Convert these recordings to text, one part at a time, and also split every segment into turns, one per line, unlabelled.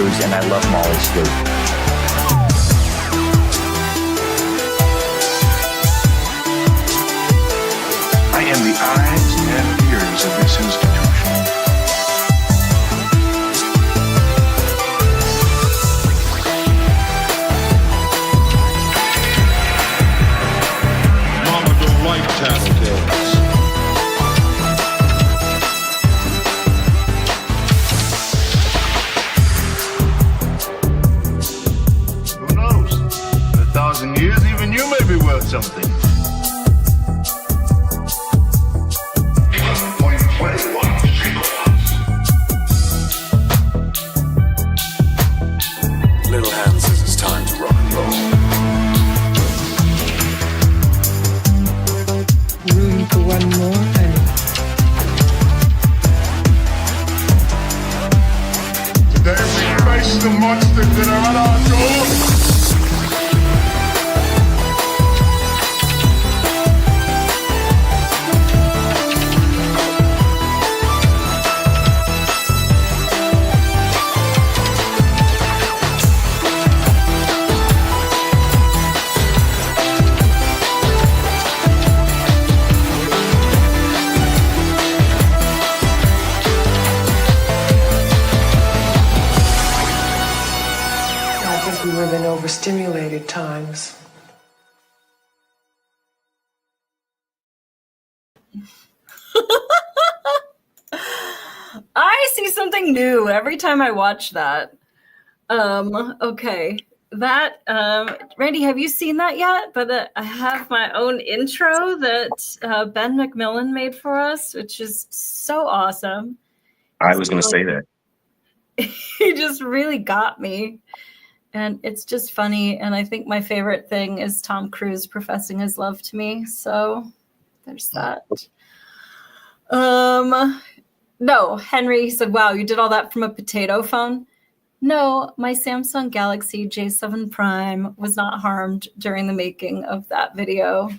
blues, and I love Molly's flute.
I am the eyes and ears of this institution.
Mama don't like tattletales.
Who knows? In 1,000 years, even you may be worth something.
Little Hand says it's time to rock and roll.
Room for one more, honey.
Today we face the monsters that are at our door.
I think we live in overstimulated times.
I see something new every time I watch that. Okay. That, Randy, have you seen that yet? But I have my own intro that Ben McMillan made for us, which is so awesome.
I was going to say that.
He just really got me. And it's just funny. And I think my favorite thing is Tom Cruise professing his love to me. So there's that. No, Henry said, wow, you did all that from a potato phone? No, my Samsung Galaxy J7 Prime was not harmed during the making of that video.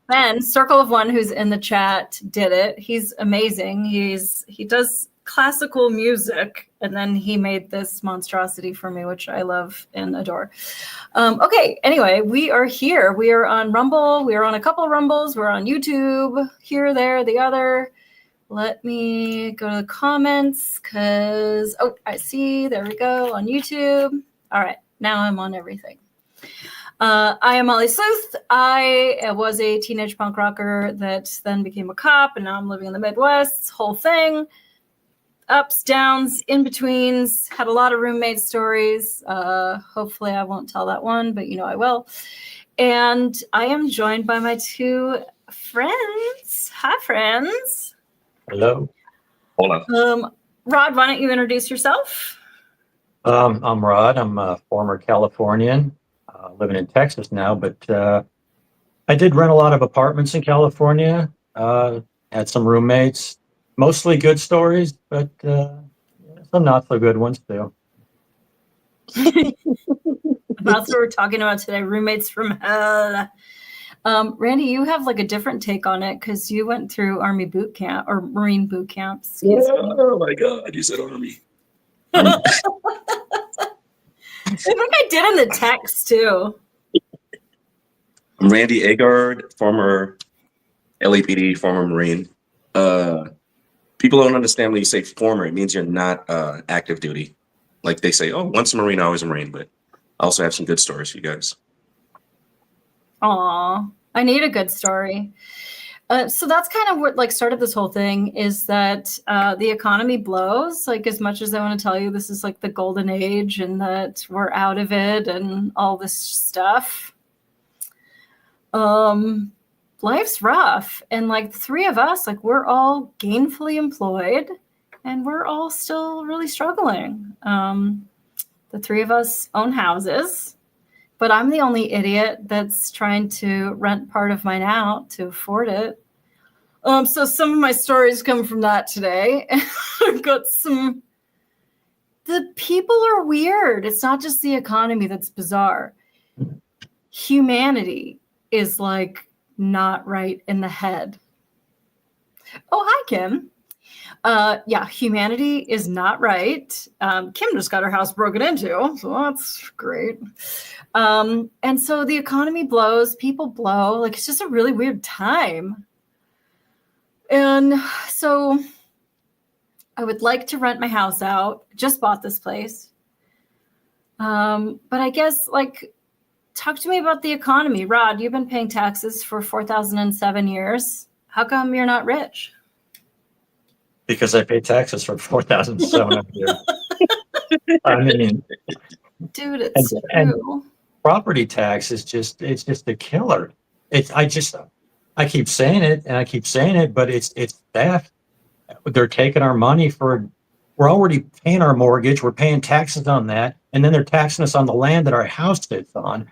Ben, Circle of One, who's in the chat, did it. He's amazing. He does classical music, and then he made this monstrosity for me, which I love and adore. Okay, anyway, we are here. We are on Rumble. We are on a couple of Rumbles. We're on YouTube, here, there, the other. Let me go to the comments because, oh, I see. There we go on YouTube. All right, now I'm on everything. I am Molly Sleuth. I was a teenage punk rocker that then became a cop, and now I'm living in the Midwest. This whole thing. Ups, downs, in-betweens, had a lot of roommate stories. Hopefully I won't tell that one, but you know I will. And I am joined by my two friends. Hi, friends.
Hello.
Hold on.
Rod, why don't you introduce yourself?
I'm Rod. I'm a former Californian, living in Texas now, but I did rent a lot of apartments in California, had some roommates, mostly good stories, but some not so good ones too.
That's what we're talking about today, roommates from hell. Randy, you have like a different take on it because you went through Army boot camp or Marine boot camps.
Oh my God, you said Army.
I think I did in the text too.
I'm Randy Agard, former LAPD, former Marine. People don't understand when you say former, it means you're not active duty. Like they say, oh, once a Marine, always a Marine, but I also have some good stories for you guys.
Aw, I need a good story. So that's kind of what like started this whole thing is that the economy blows. Like as much as I want to tell you this is like the golden age and that we're out of it and all this stuff. Life's rough. And like the three of us, like we're all gainfully employed and we're all still really struggling. The three of us own houses. But I'm the only idiot that's trying to rent part of mine out to afford it. So some of my stories come from that today. I've got some. The people are weird. It's not just the economy that's bizarre. Humanity is like not right in the head. Oh, hi, Kim. Yeah, humanity is not right. Kim just got her house broken into, so that's great. And so the economy blows, people blow. Like, it's just a really weird time. And so I would like to rent my house out. Just bought this place. But I guess, like, talk to me about the economy. Rod, you've been paying taxes for 4,007 years. How come you're not rich?
Because I pay taxes for 4,700 years. I mean,
Dude, it's
and
true.
property tax is just a killer. I keep saying it, but it's theft. They're taking our money we're already paying our mortgage, we're paying taxes on that, and then they're taxing us on the land that our house sits on.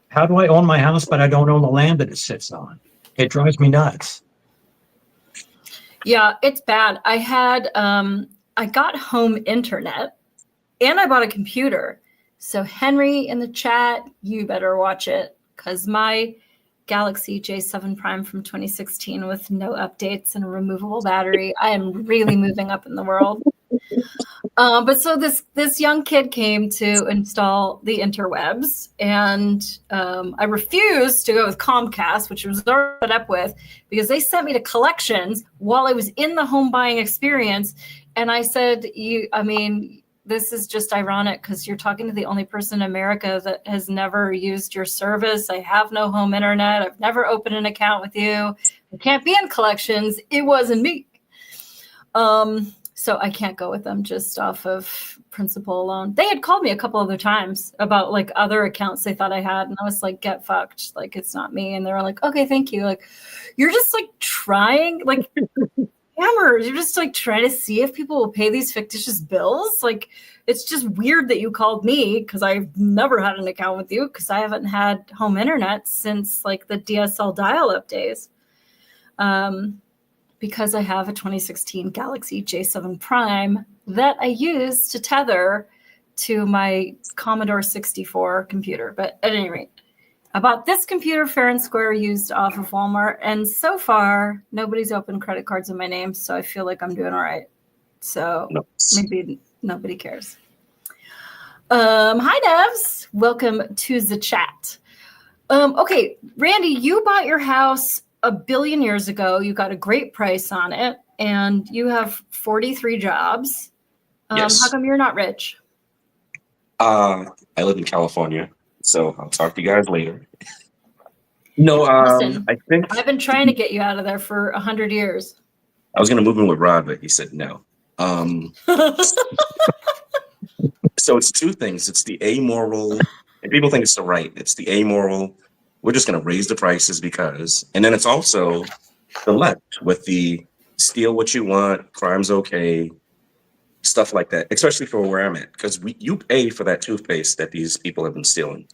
How do I own my house, but I don't own the land that it sits on? It drives me nuts.
Yeah, it's bad. I got home internet and I bought a computer. So Henry in the chat, you better watch it, because my Galaxy J7 Prime from 2016 with no updates and a removable battery, I am really moving up in the world. But so this young kid came to install the interwebs, and I refused to go with Comcast, which was already set up with, because they sent me to collections while I was in the home buying experience. And I said, this is just ironic, because you're talking to the only person in America that has never used your service. I have no home internet. I've never opened an account with you. I can't be in collections. It wasn't me. So I can't go with them just off of principle alone. They had called me a couple other times about like other accounts they thought I had. And I was like, get fucked. Like, it's not me. And they were like, okay, thank you. Like, you're just like trying, like hammers. You're just like trying to see if people will pay these fictitious bills. Like, it's just weird that you called me, because I've never had an account with you, because I haven't had home internet since like the DSL dial-up days. Because I have a 2016 Galaxy J7 Prime that I use to tether to my Commodore 64 computer. But at any rate, I bought this computer fair and square used off of Walmart, and so far nobody's opened credit cards in my name, so I feel like I'm doing all right. So maybe nobody cares. Hi, Devs. Welcome to the chat. Okay, Randy, you bought your house $1 billion years ago. You got a great price on it, and you have 43 jobs.
Yes.
How come you're not rich?
I live in California, so I'll talk to you guys later. No,
Listen,
I think
I've been trying to get you out of there for 100 years.
I was going to move in with Rod, but he said no. So it's two things. It's the amoral, and people think it's the right. It's the amoral. We're just going to raise the prices because, and then it's also the left with the steal what you want, crime's okay, stuff like that, especially for where I'm at, because you pay for that toothpaste that these people have been stealing.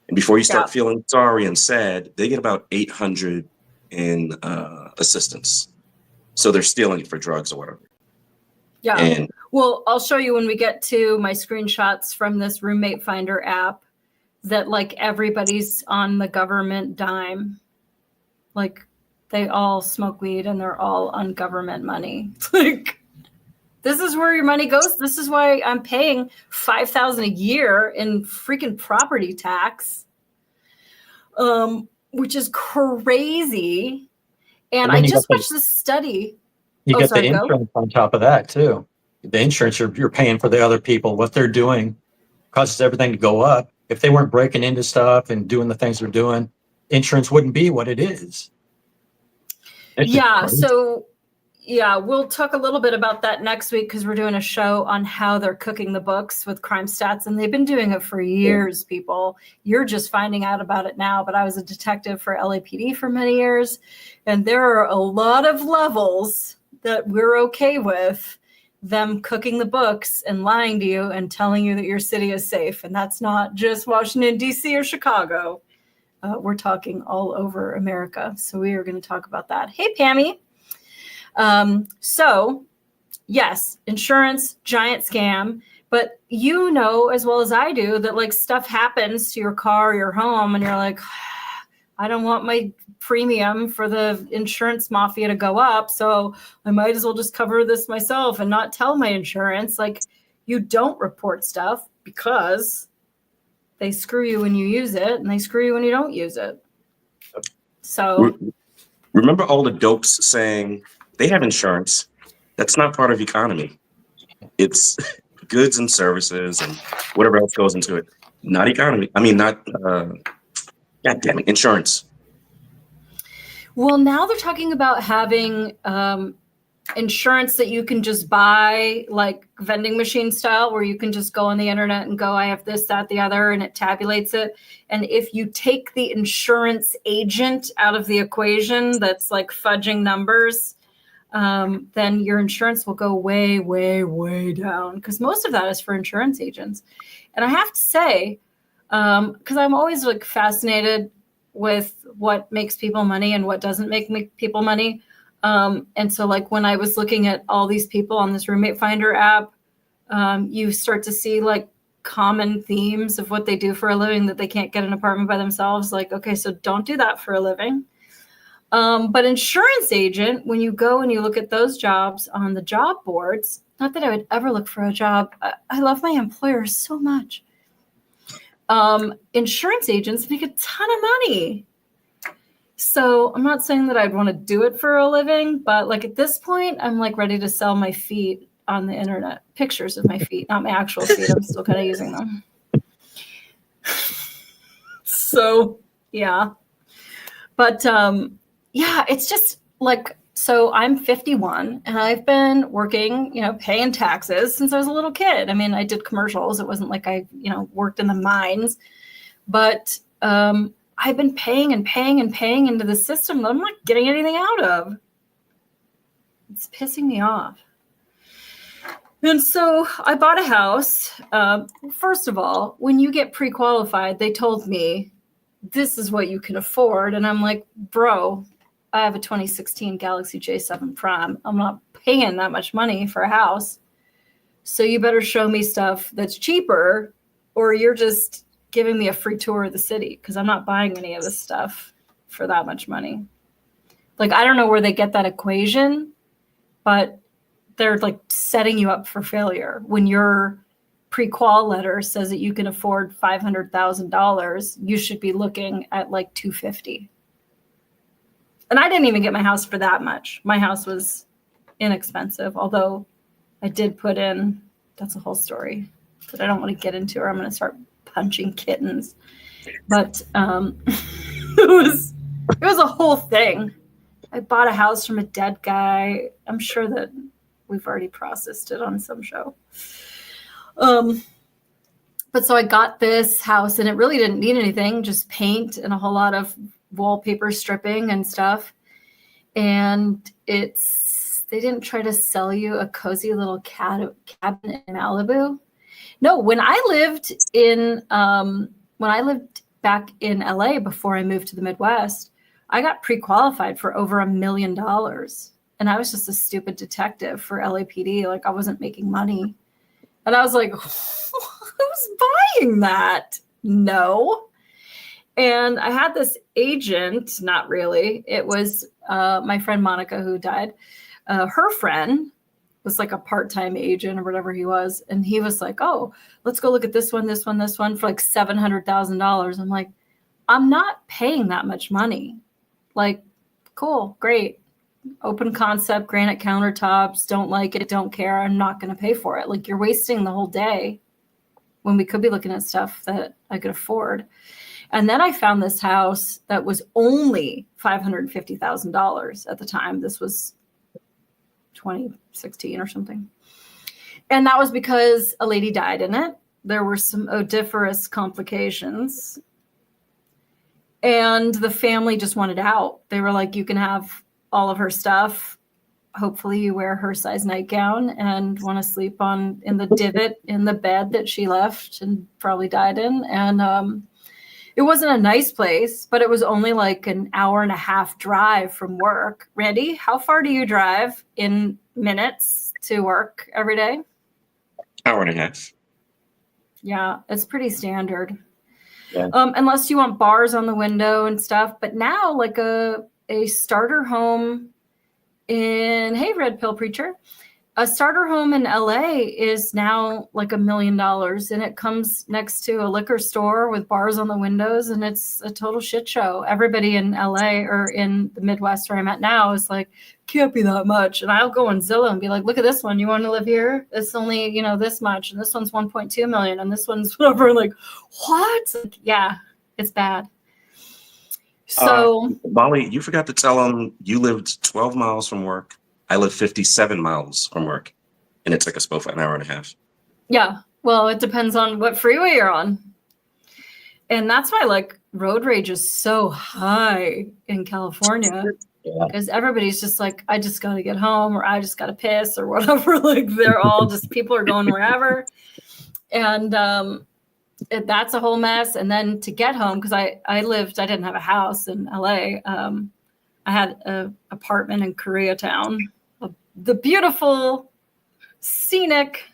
And before you start feeling sorry and sad, they get about $800 in assistance. So they're stealing it for drugs or whatever.
Yeah.
And
well, I'll show you when we get to my screenshots from this roommate finder app that like everybody's on the government dime. Like they all smoke weed and they're all on government money. Like this is where your money goes. This is why I'm paying $5,000 a year in freaking property tax, which is crazy. And I just watched this study.
You get the insurance on top of that too. The insurance you're paying for the other people. What they're doing causes everything to go up. If they weren't breaking into stuff and doing the things they're doing, insurance wouldn't be what it is.
Yeah. So yeah, we'll talk a little bit about that next week because we're doing a show on how they're cooking the books with crime stats. And they've been doing it for years, people. You're just finding out about it now. But I was a detective for LAPD for many years. And there are a lot of levels that we're okay with them cooking the books and lying to you and telling you that your city is safe. And that's not just Washington, D.C. or Chicago. We're talking all over America. So we are going to talk about that. Hey, Pammy. So yes, insurance, giant scam. But you know as well as I do that like stuff happens to your car or your home and you're like, I don't want my premium for the insurance mafia to go up, so I might as well just cover this myself and not tell my insurance. Like, you don't report stuff because they screw you when you use it and they screw you when you don't use it. So
Remember all the dopes saying they have insurance. That's not part of economy. It's goods and services and whatever else goes into it. Not economy. I mean, not, God damn it, insurance.
well, now they're talking about having insurance that you can just buy, like vending machine style, where you can just go on the internet and go, I have this, that, the other, and it tabulates it. And if you take the insurance agent out of the equation that's like fudging numbers, then your insurance will go way, way, way down, because most of that is for insurance agents. And I have to say, because I'm always like fascinated with what makes people money and what doesn't make people money. And so like when I was looking at all these people on this roommate finder app, you start to see like common themes of what they do for a living, that they can't get an apartment by themselves. Like, okay, so don't do that for a living. But insurance agent, when you go and you look at those jobs on the job boards, not that I would ever look for a job. I love my employer so much. Insurance agents make a ton of money. So I'm not saying that I'd want to do it for a living, but like at this point, I'm like ready to sell my feet on the internet. Pictures of my feet, not my actual feet. I'm still kind of using them. So yeah. But yeah, it's just like, so I'm 51 and I've been working, paying taxes since I was a little kid. I mean, I did commercials. It wasn't like I, worked in the mines, but I've been paying and paying and paying into the system that I'm not getting anything out of. It's pissing me off. And so I bought a house. First of all, when you get pre-qualified, they told me this is what you can afford. And I'm like, bro, I have a 2016 Galaxy J7 Prime. I'm not paying that much money for a house. So you better show me stuff that's cheaper, or you're just giving me a free tour of the city, because I'm not buying any of this stuff for that much money. Like, I don't know where they get that equation, but they're like setting you up for failure. When your pre-qual letter says that you can afford $500,000, you should be looking at like $250,000. And I didn't even get my house for that much. My house was inexpensive, although I did put in, that's a whole story that I don't want to get into, or I'm going to start punching kittens. But it was a whole thing. I bought a house from a dead guy. I'm sure that we've already processed it on some show. But so I got this house and it really didn't need anything, just paint and a whole lot of wallpaper stripping and stuff. And they didn't try to sell you a cozy little cabin in Malibu. No, when I lived back in LA before I moved to the Midwest, I got pre-qualified for over $1 million. And I was just a stupid detective for LAPD. Like, I wasn't making money. And I was like, who's buying that? No. And I had this agent, not really. It was my friend Monica who died. Her friend was like a part-time agent or whatever he was. And he was like, oh, let's go look at this one for like $700,000. I'm like, I'm not paying that much money. Like, cool, great. Open concept, granite countertops, don't like it, don't care. I'm not going to pay for it. Like, you're wasting the whole day when we could be looking at stuff that I could afford. And then I found this house that was only $550,000 at the time. This was 2016 or something. And that was because a lady died in it. There were some odoriferous complications. And the family just wanted out. They were like, you can have all of her stuff. Hopefully you wear her size nightgown and want to sleep in the divot in the bed that she left and probably died in. And it wasn't a nice place, but it was only like an hour and a half drive from work. Randy, how far do you drive in minutes to work every day?
Hour and a half.
Yeah, it's pretty standard.
Yeah.
Unless you want bars on the window and stuff. But now, like a starter home hey, Red Pill Preacher, a starter home in LA is now like $1 million, and it comes next to a liquor store with bars on the windows, and it's a total shit show. Everybody in LA or in the Midwest where I'm at now is like, can't be that much. And I'll go on Zillow and be like, look at this one. You want to live here? It's only, you know, this much. And this one's 1.2 million. And this one's whatever. Like, what? Like, yeah, it's bad. So
Molly, you forgot to tell them you lived 12 miles from work. I live 57 miles from work, and it took us both an hour and a half.
yeah, well, it depends on what freeway you're on. And that's why like road rage is so high in California, because everybody's just like, I just got to get home, or I just got to piss, or whatever. Like they're all just, people are going wherever. And that's a whole mess. And then to get home, because I didn't have a house in LA. I had an apartment in Koreatown, the beautiful, scenic,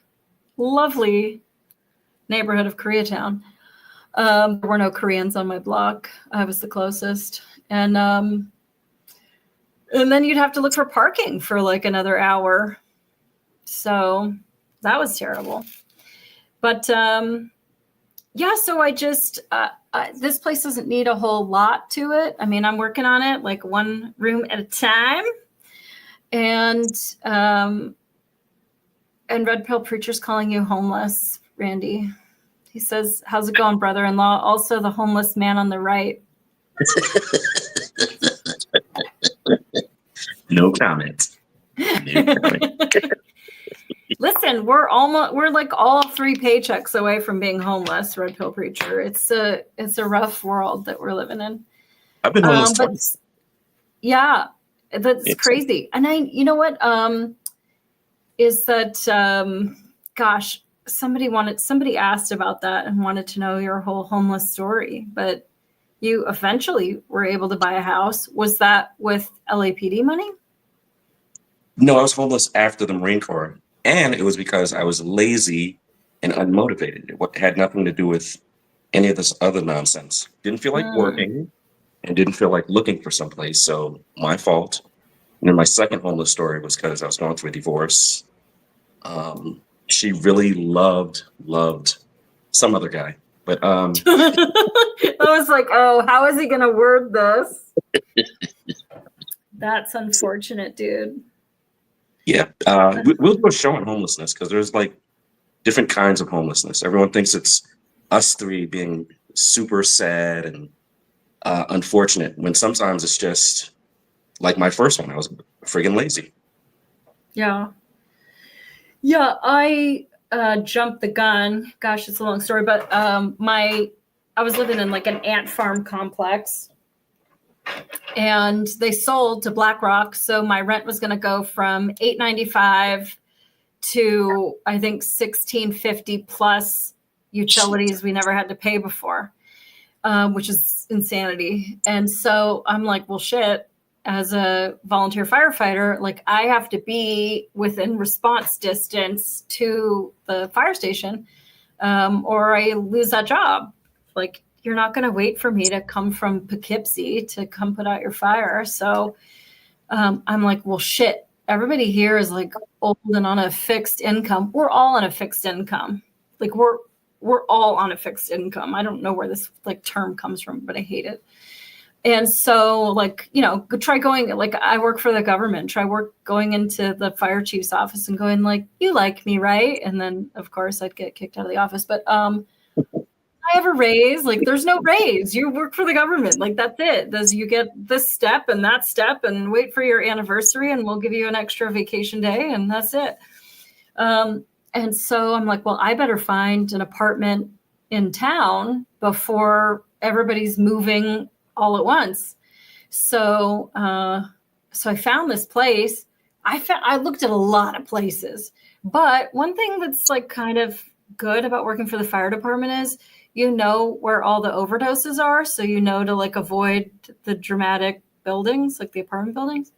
lovely neighborhood of Koreatown. There were no Koreans on my block. I was the closest. And then you'd have to look for parking for like another hour. So that was terrible. But yeah, so I just, this place doesn't need a whole lot to it. I mean, I'm working on it like one room at a time. And Red Pill Preacher's calling you homeless, Randy. He says, how's it going, brother-in-law? Also the homeless man on the right.
No comment. No comment.
Listen, we're like all 3 paychecks away from being homeless, Red Pill Preacher. It's a rough world that we're living in.
I've been homeless twice.
Yeah, that's crazy. And you know what, is that, gosh, somebody asked about that and wanted to know your whole homeless story, but you eventually were able to buy a house. Was that with LAPD money?
No, I was homeless after the Marine Corps. And it was because I was lazy and unmotivated. It had nothing to do with any of this other nonsense. Didn't feel like working and didn't feel like looking for someplace. So my fault. And then my second homeless story was because I was going through a divorce. She really loved some other guy. But I
was like, oh, how is he going to word this? That's unfortunate, dude.
Yeah, we'll do a show on homelessness because there's like different kinds of homelessness. Everyone thinks it's us 3 being super sad and unfortunate, when sometimes it's just like my first one. I was friggin' lazy.
Yeah, I jumped the gun. Gosh, it's a long story, but I was living in like an ant farm complex. And they sold to BlackRock, so my rent was going to go from $8.95 to I think $16.50 plus utilities we never had to pay before, which is insanity. And so I'm like, well, shit. As a volunteer firefighter, like I have to be within response distance to the fire station, or I lose that job. Like, you're not going to wait for me to come from Poughkeepsie to come put out your fire. So I'm like, well, shit, everybody here is like old and on a fixed income. We're all on a fixed income. Like we're all on a fixed income. I don't know where this like term comes from, but I hate it. And so like, you know, try going, like I work for the government, going into the fire chief's office and going like, you like me, right? And then of course I'd get kicked out of the office, but I have a raise. Like there's no raise. You work for the government. Like that's it. You get this step and that step and wait for your anniversary and we'll give you an extra vacation day and that's it. And so I'm like, well, I better find an apartment in town before everybody's moving all at once. So I found this place. I looked at a lot of places, but one thing that's like kind of good about working for the fire department is you know where all the overdoses are. So you know to like avoid the dramatic buildings, like the apartment buildings.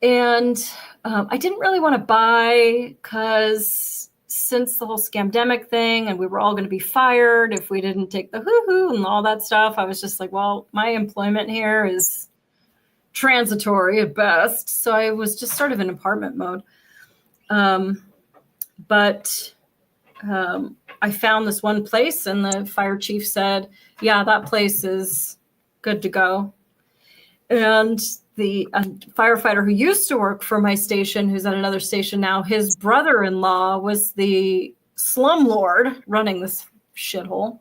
And I didn't really want to buy because since the whole scamdemic thing and we were all going to be fired if we didn't take the hoo-hoo and all that stuff, I was just like, well, my employment here is transitory at best. So I was just sort of in apartment mode. But I found this one place and the fire chief said, yeah, that place is good to go. And the firefighter who used to work for my station, who's at another station now, his brother-in-law was the slumlord running this shithole.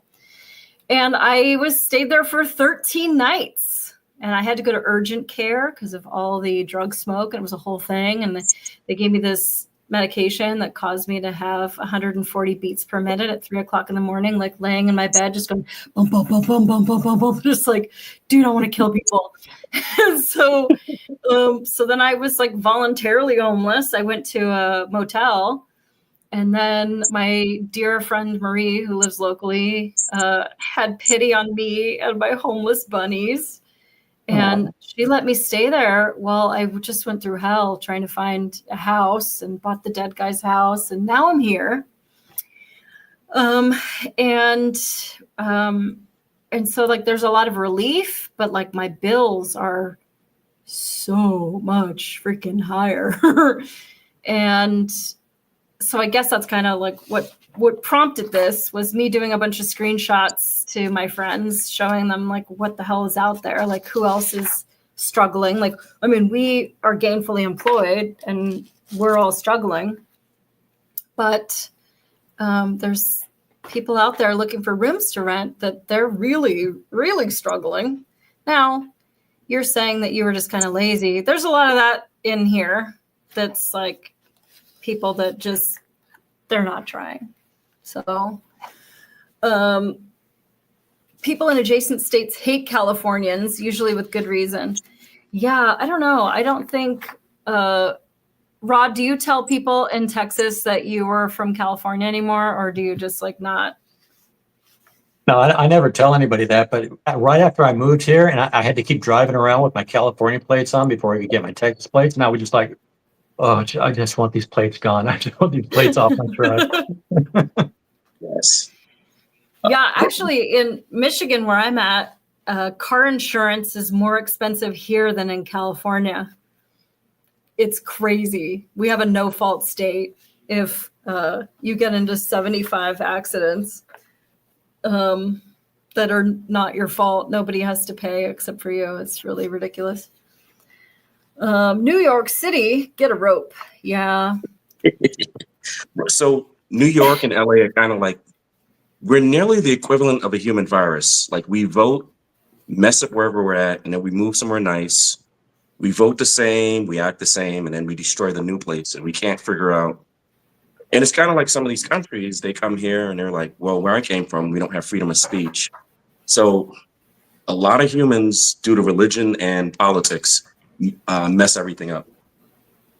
And I stayed there for 13 nights. And I had to go to urgent care because of all the drug smoke. And it was a whole thing. And they gave me this medication that caused me to have 140 beats per minute at 3 o'clock in the morning, like laying in my bed, just going boom, boom, boom, boom, boom, boom, boom, boom, just like, dude, I want to kill people. And so then I was like voluntarily homeless. I went to a motel, and then my dear friend Marie, who lives locally, had pity on me and my homeless bunnies. And she let me stay there while I just went through hell trying to find a house and bought the dead guy's house. And now I'm here. And so like, there's a lot of relief, but like my bills are so much freaking higher. And so I guess that's kind of like what prompted this was me doing a bunch of screenshots to my friends, showing them like what the hell is out there, like who else is struggling. Like, I mean, we are gainfully employed and we're all struggling, but there's people out there looking for rooms to rent that they're really, really struggling. Now, you're saying that you were just kind of lazy. There's a lot of that in here that's like people that just, they're not trying. So people in adjacent states hate Californians, usually with good reason. Yeah, I don't know. I don't think, Rod, do you tell people in Texas that you were from California anymore, or do you just like not?
No, I never tell anybody that, but right after I moved here and I had to keep driving around with my California plates on before I could get my Texas plates, and I was just like, oh, I just want these plates gone. I just want these plates off my truck.
Yes.
Yeah, actually, in Michigan, where I'm at, car insurance is more expensive here than in California. It's crazy. We have a no-fault state. If you get into 75 accidents that are not your fault, nobody has to pay except for you. It's really ridiculous. New York City, get a rope. Yeah.
So New York and LA are kind of like, we're nearly the equivalent of a human virus. Like we vote, mess up wherever we're at, and then we move somewhere nice. We vote the same, we act the same, and then we destroy the new place, and we can't figure out. And it's kind of like some of these countries, they come here and they're like, well, where I came from, we don't have freedom of speech. So a lot of humans, due to religion and politics, mess everything up.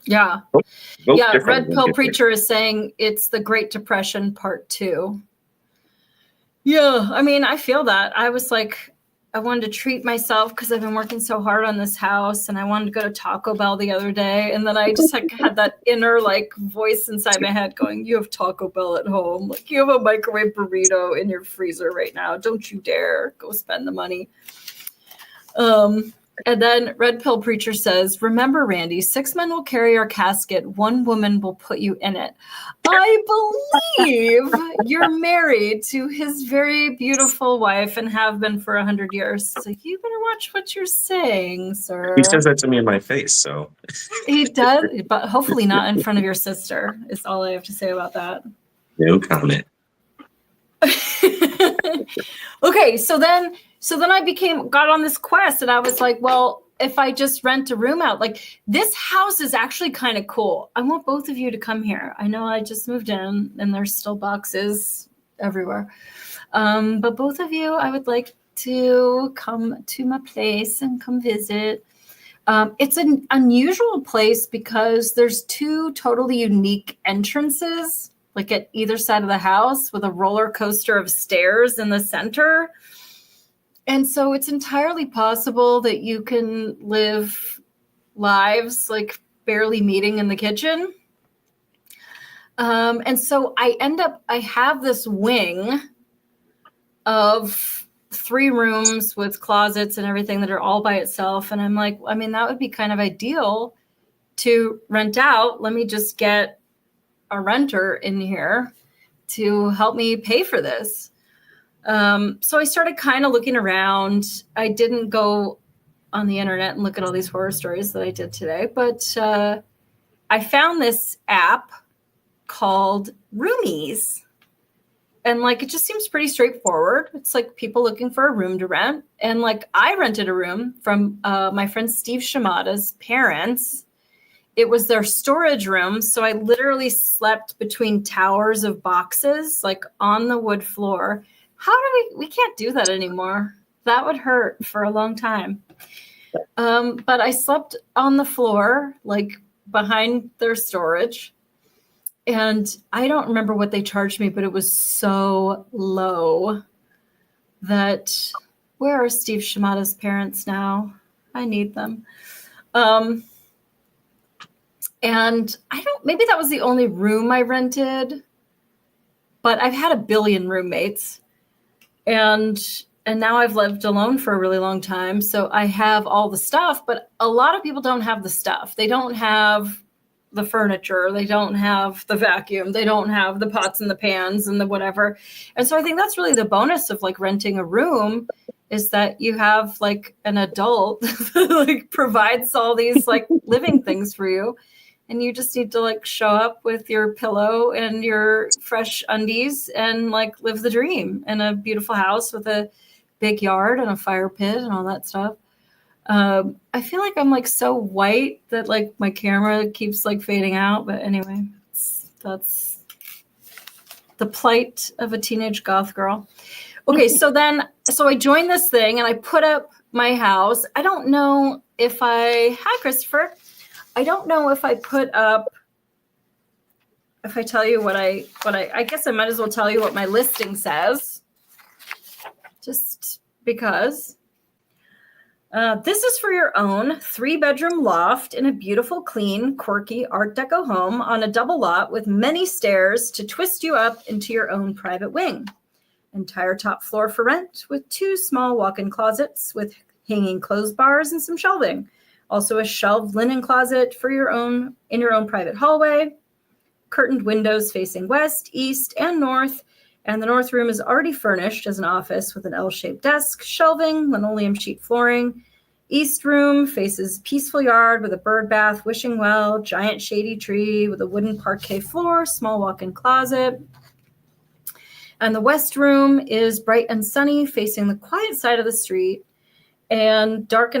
Yeah.
Vote
Yeah.
differently
Red
when
Pill
you get
Preacher is saying it's the Great Depression Part 2. Yeah. I mean, I feel that. I was like, I wanted to treat myself because I've been working so hard on this house, and I wanted to go to Taco Bell the other day. And then I just like had that inner like voice inside my head going, you have Taco Bell at home. Like you have a microwave burrito in your freezer right now. Don't you dare go spend the money. And then Red Pill Preacher says, remember, Randy, 6 men will carry your casket. 1 woman will put you in it. I believe you're married to his very beautiful wife and have been for 100 years. So you better watch what you're saying, sir.
He says that to me in my face, so.
He does, but hopefully not in front of your sister, is all I have to say about that.
No comment.
Okay, so then I got on this quest, and I was like, well, if I just rent a room out, like this house is actually kind of cool. I want both of you to come here. I know I just moved in and there's still boxes everywhere. But both of you, I would like to come to my place and come visit. It's an unusual place because there's 2 totally unique entrances, like at either side of the house, with a roller coaster of stairs in the center. And so it's entirely possible that you can live lives like barely meeting in the kitchen. And so I have this wing of 3 rooms with closets and everything that are all by itself. And I'm like, I mean, that would be kind of ideal to rent out. Let me just get a renter in here to help me pay for this. So I started kind of looking around. I didn't go on the internet and look at all these horror stories that I did today, but I found this app called Roomies. And like, it just seems pretty straightforward. It's like people looking for a room to rent. And like, I rented a room from my friend Steve Shimada's parents. It was their storage room. So I literally slept between towers of boxes, like on the wood floor. How do we can't do that anymore. That would hurt for a long time. But I slept on the floor, like behind their storage. And I don't remember what they charged me, but it was so low that where are Steve Shimada's parents now? I need them. And maybe that was the only room I rented, but I've had a billion roommates and now I've lived alone for a really long time. So I have all the stuff, but a lot of people don't have the stuff. They don't have the furniture. They don't have the vacuum. They don't have the pots and the pans and the whatever. And so I think that's really the bonus of like renting a room is that you have like an adult that like provides all these like living things for you. And you just need to like show up with your pillow and your fresh undies and like live the dream in a beautiful house with a big yard and a fire pit and all that stuff. I feel like I'm like so white that like my camera keeps like fading out. But anyway, that's the plight of a teenage goth girl. Okay, so I joined this thing and I put up my house. I don't know if hi Christopher. I don't know if I put up, if I tell you what I guess I might as well tell you what my listing says, just because. This is for your own 3-bedroom loft in a beautiful, clean, quirky Art Deco home on a double lot with many stairs to twist you up into your own private wing. Entire top floor for rent with 2 small walk-in closets with hanging clothes bars and some shelving. Also a shelved linen closet for in your own private hallway. Curtained windows facing west, east, and north. And the north room is already furnished as an office with an L-shaped desk, shelving, linoleum sheet flooring. East room faces peaceful yard with a bird bath, wishing well, giant shady tree with a wooden parquet floor, small walk-in closet. And the west room is bright and sunny, facing the quiet side of the street, and large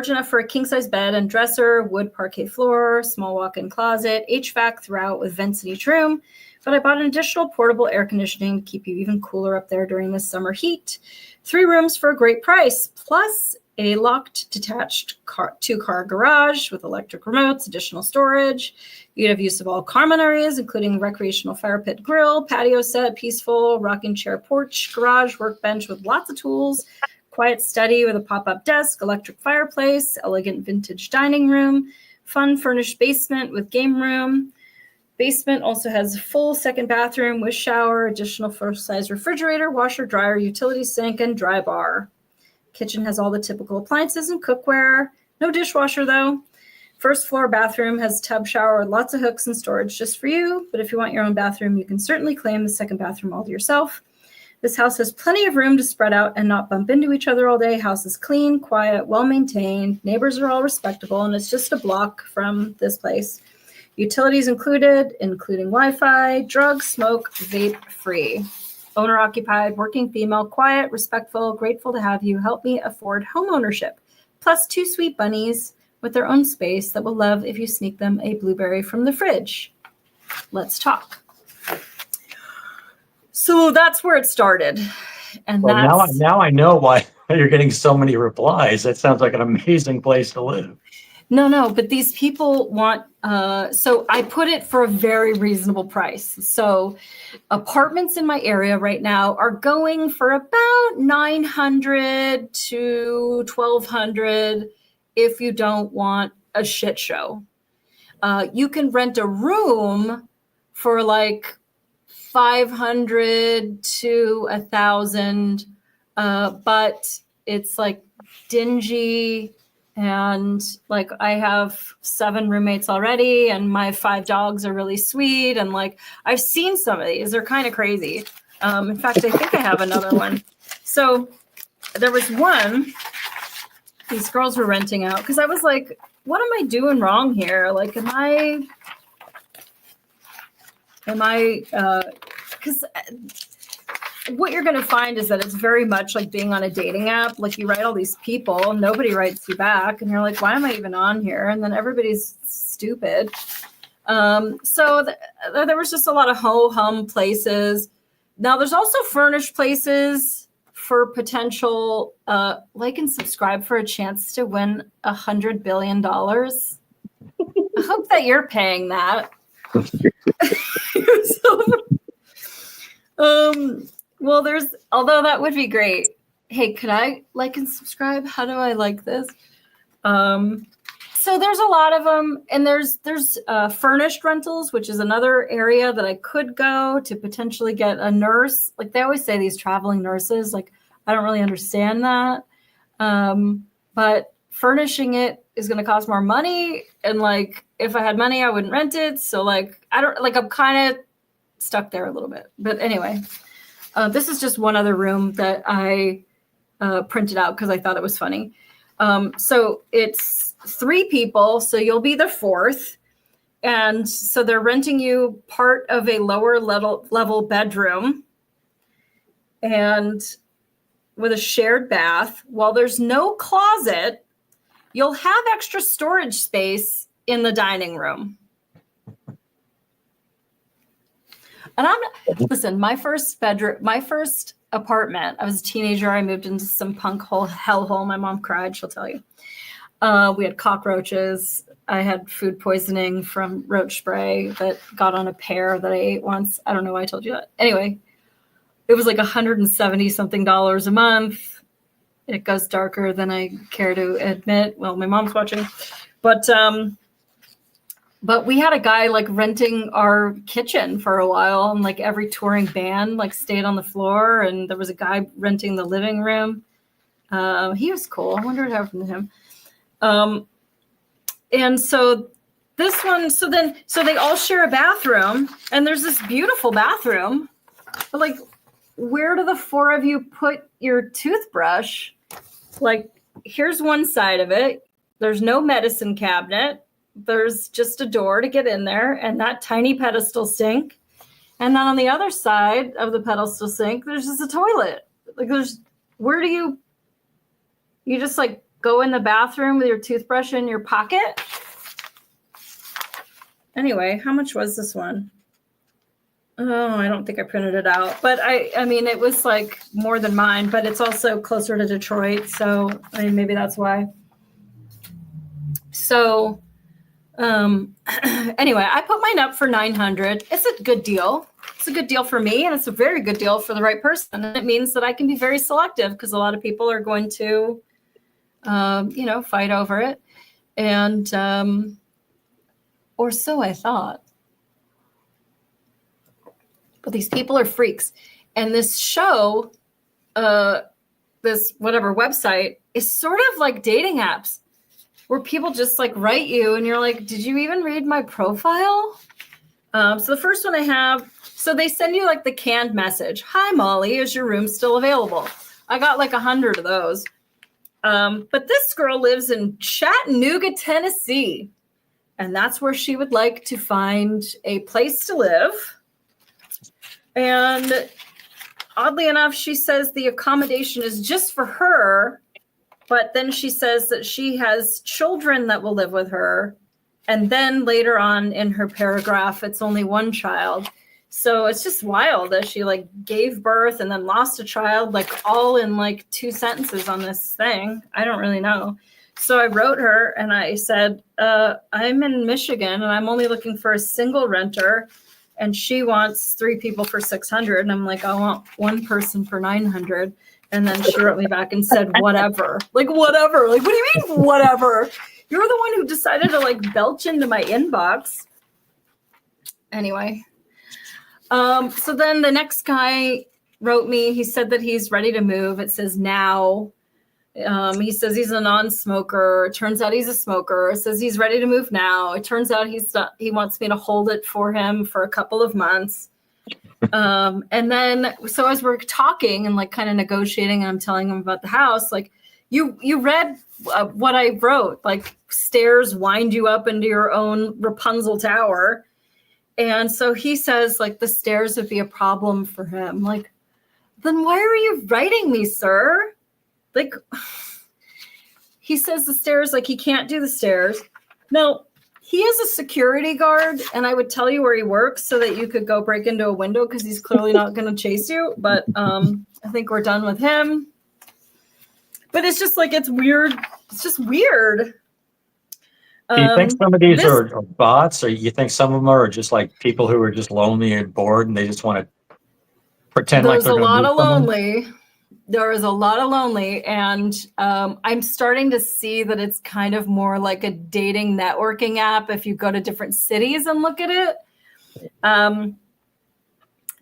enough for a king-size bed and dresser, wood parquet floor, small walk-in closet, HVAC throughout with vents in each room. But I bought an additional portable air conditioning to keep you even cooler up there during the summer heat. 3 rooms for a great price, plus a locked detached 2-car garage with electric remotes, additional storage. You'd have use of all common areas, including recreational fire pit grill, patio set, peaceful rocking chair porch, garage, workbench with lots of tools, quiet study with a pop-up desk, electric fireplace, elegant vintage dining room, fun furnished basement with game room. Basement also has a full second bathroom with shower, additional full-size refrigerator, washer, dryer, utility sink, and dry bar. Kitchen has all the typical appliances and cookware. No dishwasher, though. First floor bathroom has tub shower with lots of hooks and storage just for you. But if you want your own bathroom, you can certainly claim the second bathroom all to yourself. This house has plenty of room to spread out and not bump into each other all day. House is clean, quiet, well-maintained. Neighbors are all respectable, and it's just a block from this place. Utilities included, including Wi-Fi, drug, smoke, vape-free. Owner-occupied, working female, quiet, respectful, grateful to have you help me afford home ownership. Plus 2 sweet bunnies with their own space that will love if you sneak them a blueberry from the fridge. Let's talk. So that's where it started. And
well, now I know why you're getting so many replies. That sounds like an amazing place to live.
No, but these people want, so I put it for a very reasonable price. So apartments in my area right now are going for about $900 to $1,200 if you don't want a shit show. You can rent a room for like 500 to 1,000, but it's like dingy, and like I have 7 roommates already, and my 5 dogs are really sweet, and like I've seen some of these. They're kind of crazy. In fact, I think I have another one. So there was one. These girls were renting out because I was like, what am I doing wrong here? Like, am I because what you're going to find is that it's very much like being on a dating app. Like, you write all these people, nobody writes you back, and you're like, why am I even on here? And then everybody's stupid. So there was just a lot of ho-hum places. Now there's also furnished places for potential, like and subscribe for a chance to win $100 billion. I hope that you're paying that. Well, although that would be great. Hey, could I like and subscribe? How do I like this? So there's a lot of them, and there's furnished rentals, which is another area that I could go to potentially get a nurse. Like, they always say these traveling nurses, like, I don't really understand that. But furnishing it is going to cost more money. And like, if I had money, I wouldn't rent it. So like, I'm kind of stuck there a little bit, but anyway, this is just one other room that I printed out because I thought it was funny. So it's 3 people, so you'll be the 4th. And so they're renting you part of a lower level bedroom and with a shared bath. While there's no closet, you'll have extra storage space in the dining room. And listen, my first apartment, I was a teenager. I moved into some punk hellhole. My mom cried, she'll tell you. We had cockroaches. I had food poisoning from roach spray that got on a pear that I ate once. I don't know why I told you that. Anyway, it was like $170 something a month. It goes darker than I care to admit. Well, my mom's watching, but we had a guy like renting our kitchen for a while, and like every touring band like stayed on the floor, and there was a guy renting the living room. He was cool. I wonder what happened to him. And so this one, so they all share a bathroom, and there's this beautiful bathroom, but like, where do the 4 of you put your toothbrush? Like, here's one side of it. There's no medicine cabinet. There's just a door to get in there and that tiny pedestal sink. And then on the other side of the pedestal sink, there's just a toilet. Like, where do you just like go in the bathroom with your toothbrush in your pocket? Anyway, how much was this one? Oh, I don't think I printed it out, but I mean, it was like more than mine, but it's also closer to Detroit. So I mean, maybe that's why. So, anyway, I put mine up for $900. It's a good deal. It's a good deal for me, and it's a very good deal for the right person. And it means that I can be very selective because a lot of people are going to, fight over it. And, or so I thought. But these people are freaks. And this show, this whatever website, is sort of like dating apps where people just like write you and you're like, did you even read my profile? So the first one I have, so they send you like the canned message. Hi, Molly, is your room still available? I got like 100 of those. But this girl lives in Chattanooga, Tennessee. And that's where she would like to find a place to live. And oddly enough, she says the accommodation is just for her, but then she says that she has children that will live with her. And then later on in her paragraph, it's only one child. So it's just wild that she like gave birth and then lost a child, like all in like 2 sentences on this thing. I don't really know. So I wrote her and I said, I'm in Michigan and I'm only looking for a single renter. And she wants 3 people for $600. And I'm like, I want 1 person for $900. And then she wrote me back and said, whatever. Like, whatever. Like, what do you mean, whatever? You're the one who decided to like belch into my inbox. Anyway, So then the next guy wrote me. He said that he's ready to move. It says now. He says he's a non-smoker. It turns out he's a smoker. It says he's ready to move now. It turns out he wants me to hold it for him for a couple of months. And then, so as we're talking and like kind of negotiating, and I'm telling him about the house, like you read what I wrote, like stairs wind you up into your own Rapunzel tower. And so he says like the stairs would be a problem for him. Like, then why are you writing me, sir? Like, he says the stairs, like he can't do the stairs. No, he is a security guard, and I would tell you where he works so that you could go break into a window because he's clearly not going to chase you. But I think we're done with him. But it's just like, it's weird. It's just weird.
Do you think some of these are bots, or you think some of them are just like people who are just lonely and bored and they just want to pretend like they're
There's a lot of
someone?
lonely. There is a lot of lonely, and I'm starting to see that it's kind of more like a dating networking app if you go to different cities and look at it.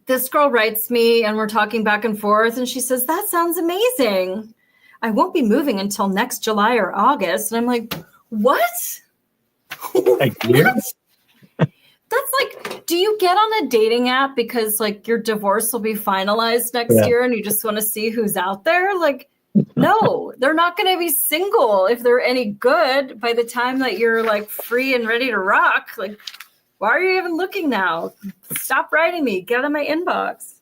This girl writes me, and we're talking back and forth, and she says, that sounds amazing. I won't be moving until next July or August. And I'm like, what?
Like, yeah.
That's like, do you get on a dating app because like your divorce will be finalized next year and you just want to see who's out there? Like, no, they're not going to be single if they're any good by the time that you're like free and ready to rock. Like, why are you even looking now? Stop writing me. Get out of my inbox.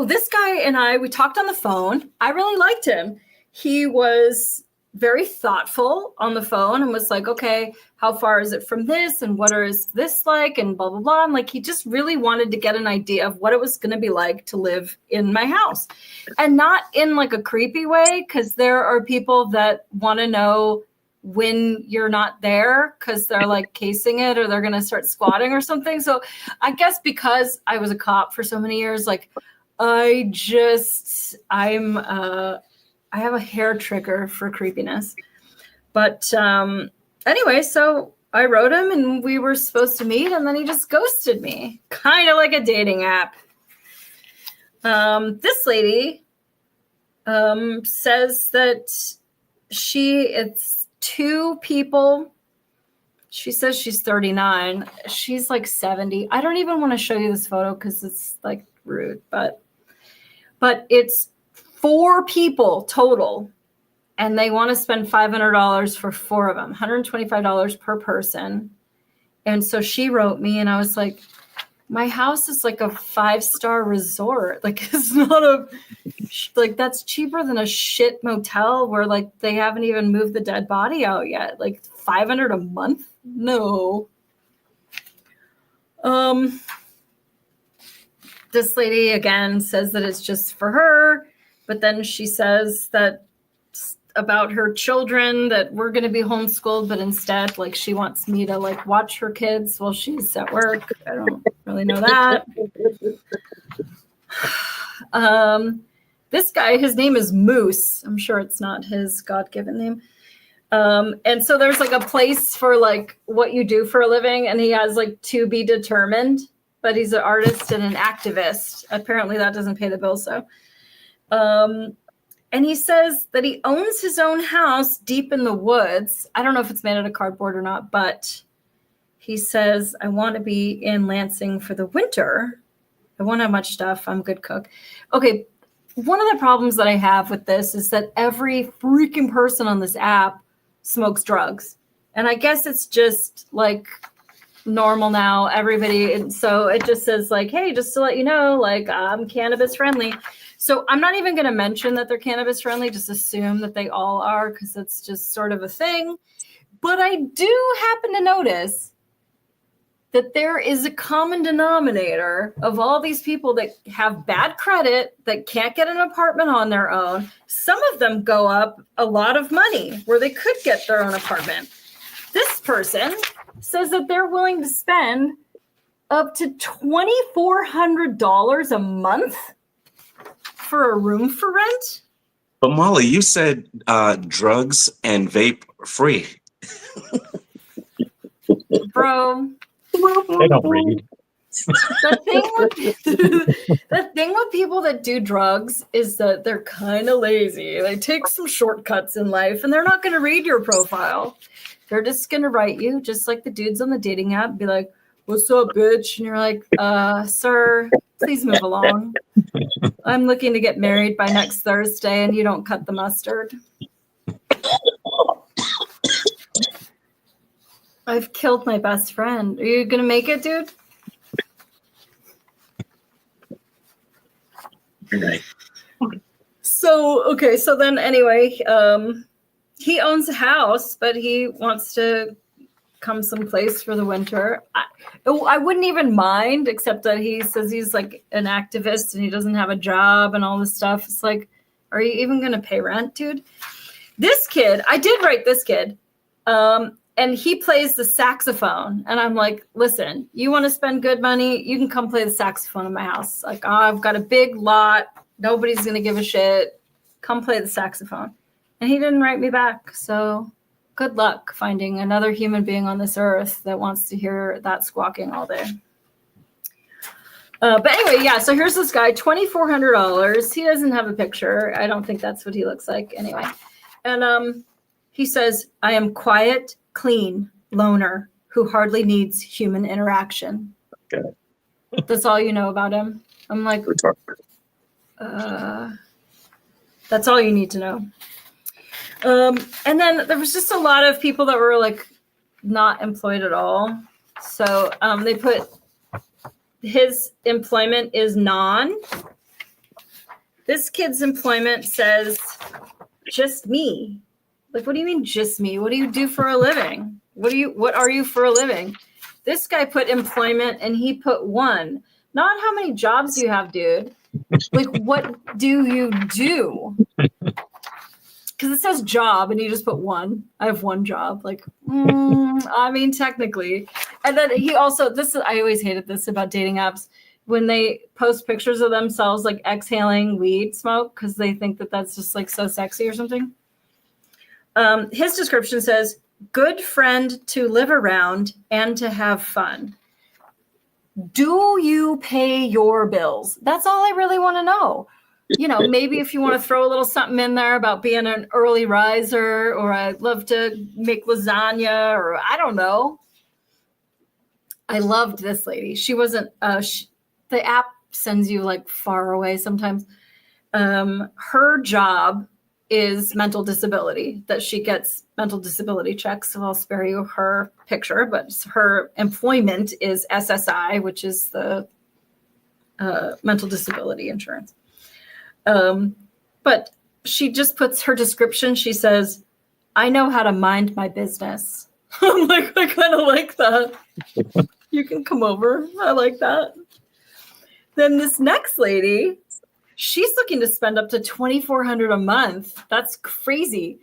This guy and we talked on the phone. I really liked him. He was very thoughtful on the phone and was like, okay, how far is it from this? And what is this like? And blah, blah, blah. And like, he just really wanted to get an idea of what it was going to be like to live in my house, and not in like a creepy way. Cause there are people that want to know when you're not there because they're like casing it or they're going to start squatting or something. So I guess because I was a cop for so many years, like I have a hair trigger for creepiness. But anyway, so I wrote him and we were supposed to meet, and then he just ghosted me, kind of like a dating app. This lady says that it's two people. She says she's 39. She's like 70. I don't even want to show you this photo because it's like rude, but it's 4 people total, and they want to spend $500 for 4 of them, $125 per person. And so she wrote me, and I was like, my house is like a 5-star resort. Like, it's not like, that's cheaper than a shit motel where like they haven't even moved the dead body out yet. Like $500 a month? No. This lady again says that it's just for her. But then she says that about her children, that we're going to be homeschooled, but instead, like, she wants me to like watch her kids while she's at work. I don't really know that. This guy, his name is Moose. I'm sure it's not his God-given name. And so there's like a place for like what you do for a living, and he has like to be determined, but he's an artist and an activist. Apparently that doesn't pay the bills, so. And he says that he owns his own house deep in the woods. I don't know if it's made out of cardboard or not, but he says, I want to be in Lansing for the winter. I won't have much stuff. I'm a good cook. Okay. One of the problems that I have with this is that every freaking person on this app smokes drugs. And I guess it's just like normal now, everybody. And so it just says like, hey, just to let you know, like I'm cannabis friendly. So I'm not even going to mention that they're cannabis friendly, just assume that they all are, because it's just sort of a thing. But I do happen to notice that there is a common denominator of all these people that have bad credit, that can't get an apartment on their own. Some of them go up a lot of money where they could get their own apartment. This person says that they're willing to spend up to $2,400 a month for a room for rent.
But Molly, you said drugs and vape free.
Bro,
They don't read.
the thing with people that do drugs is that they're kind of lazy. They take some shortcuts in life and they're not going to read your profile. They're just going to write you just like the dudes on the dating app, be like, "What's up, bitch?" And you're like, sir, please move along. I'm looking to get married by next Thursday and you don't cut the mustard. I've killed my best friend. Are you going to make it, dude?
Right.
So then anyway, he owns a house, but he wants to come someplace for the winter. I wouldn't even mind, except that he says he's like an activist and he doesn't have a job and all this stuff. It's like, are you even going to pay rent, dude? This kid, I did write this kid, and he plays the saxophone. And I'm like, listen, you want to spend good money? You can come play the saxophone in my house. Like, oh, I've got a big lot. Nobody's going to give a shit. Come play the saxophone. And he didn't write me back. So good luck finding another human being on this earth that wants to hear that squawking all day. But anyway, yeah, so here's this guy, $2,400. He doesn't have a picture. I don't think that's what he looks like anyway. And he says, I am quiet, clean, loner who hardly needs human interaction.
Okay.
That's all you know about him. I'm like, that's all you need to know. And then there was just a lot of people that were like not employed at all. So they put his employment is non. This kid's employment says just me. Like, what do you mean just me? What do you do for a living? What are you for a living? This guy put employment and he put one. Not how many jobs you have, dude. Like, what do you do? Because it says job and you just put one. I have one job. Like, I mean, technically. And then he also, I always hated this about dating apps, when they post pictures of themselves like exhaling weed smoke because they think that that's just like so sexy or something. His description says, good friend to live around and to have fun. Do you pay your bills? That's all I really want to know. You know, maybe if you want to throw a little something in there about being an early riser, or I love to make lasagna, or I don't know. I loved this lady. She wasn't, the app sends you like far away sometimes. Her job is mental disability, that she gets mental disability checks. So I'll spare you her picture, but her employment is SSI, which is the mental disability insurance. But she just puts her description. She says, I know how to mind my business. I'm like, I kind of like that. You can come over. I like that. Then this next lady, she's looking to spend up to $2,400 a month. That's crazy.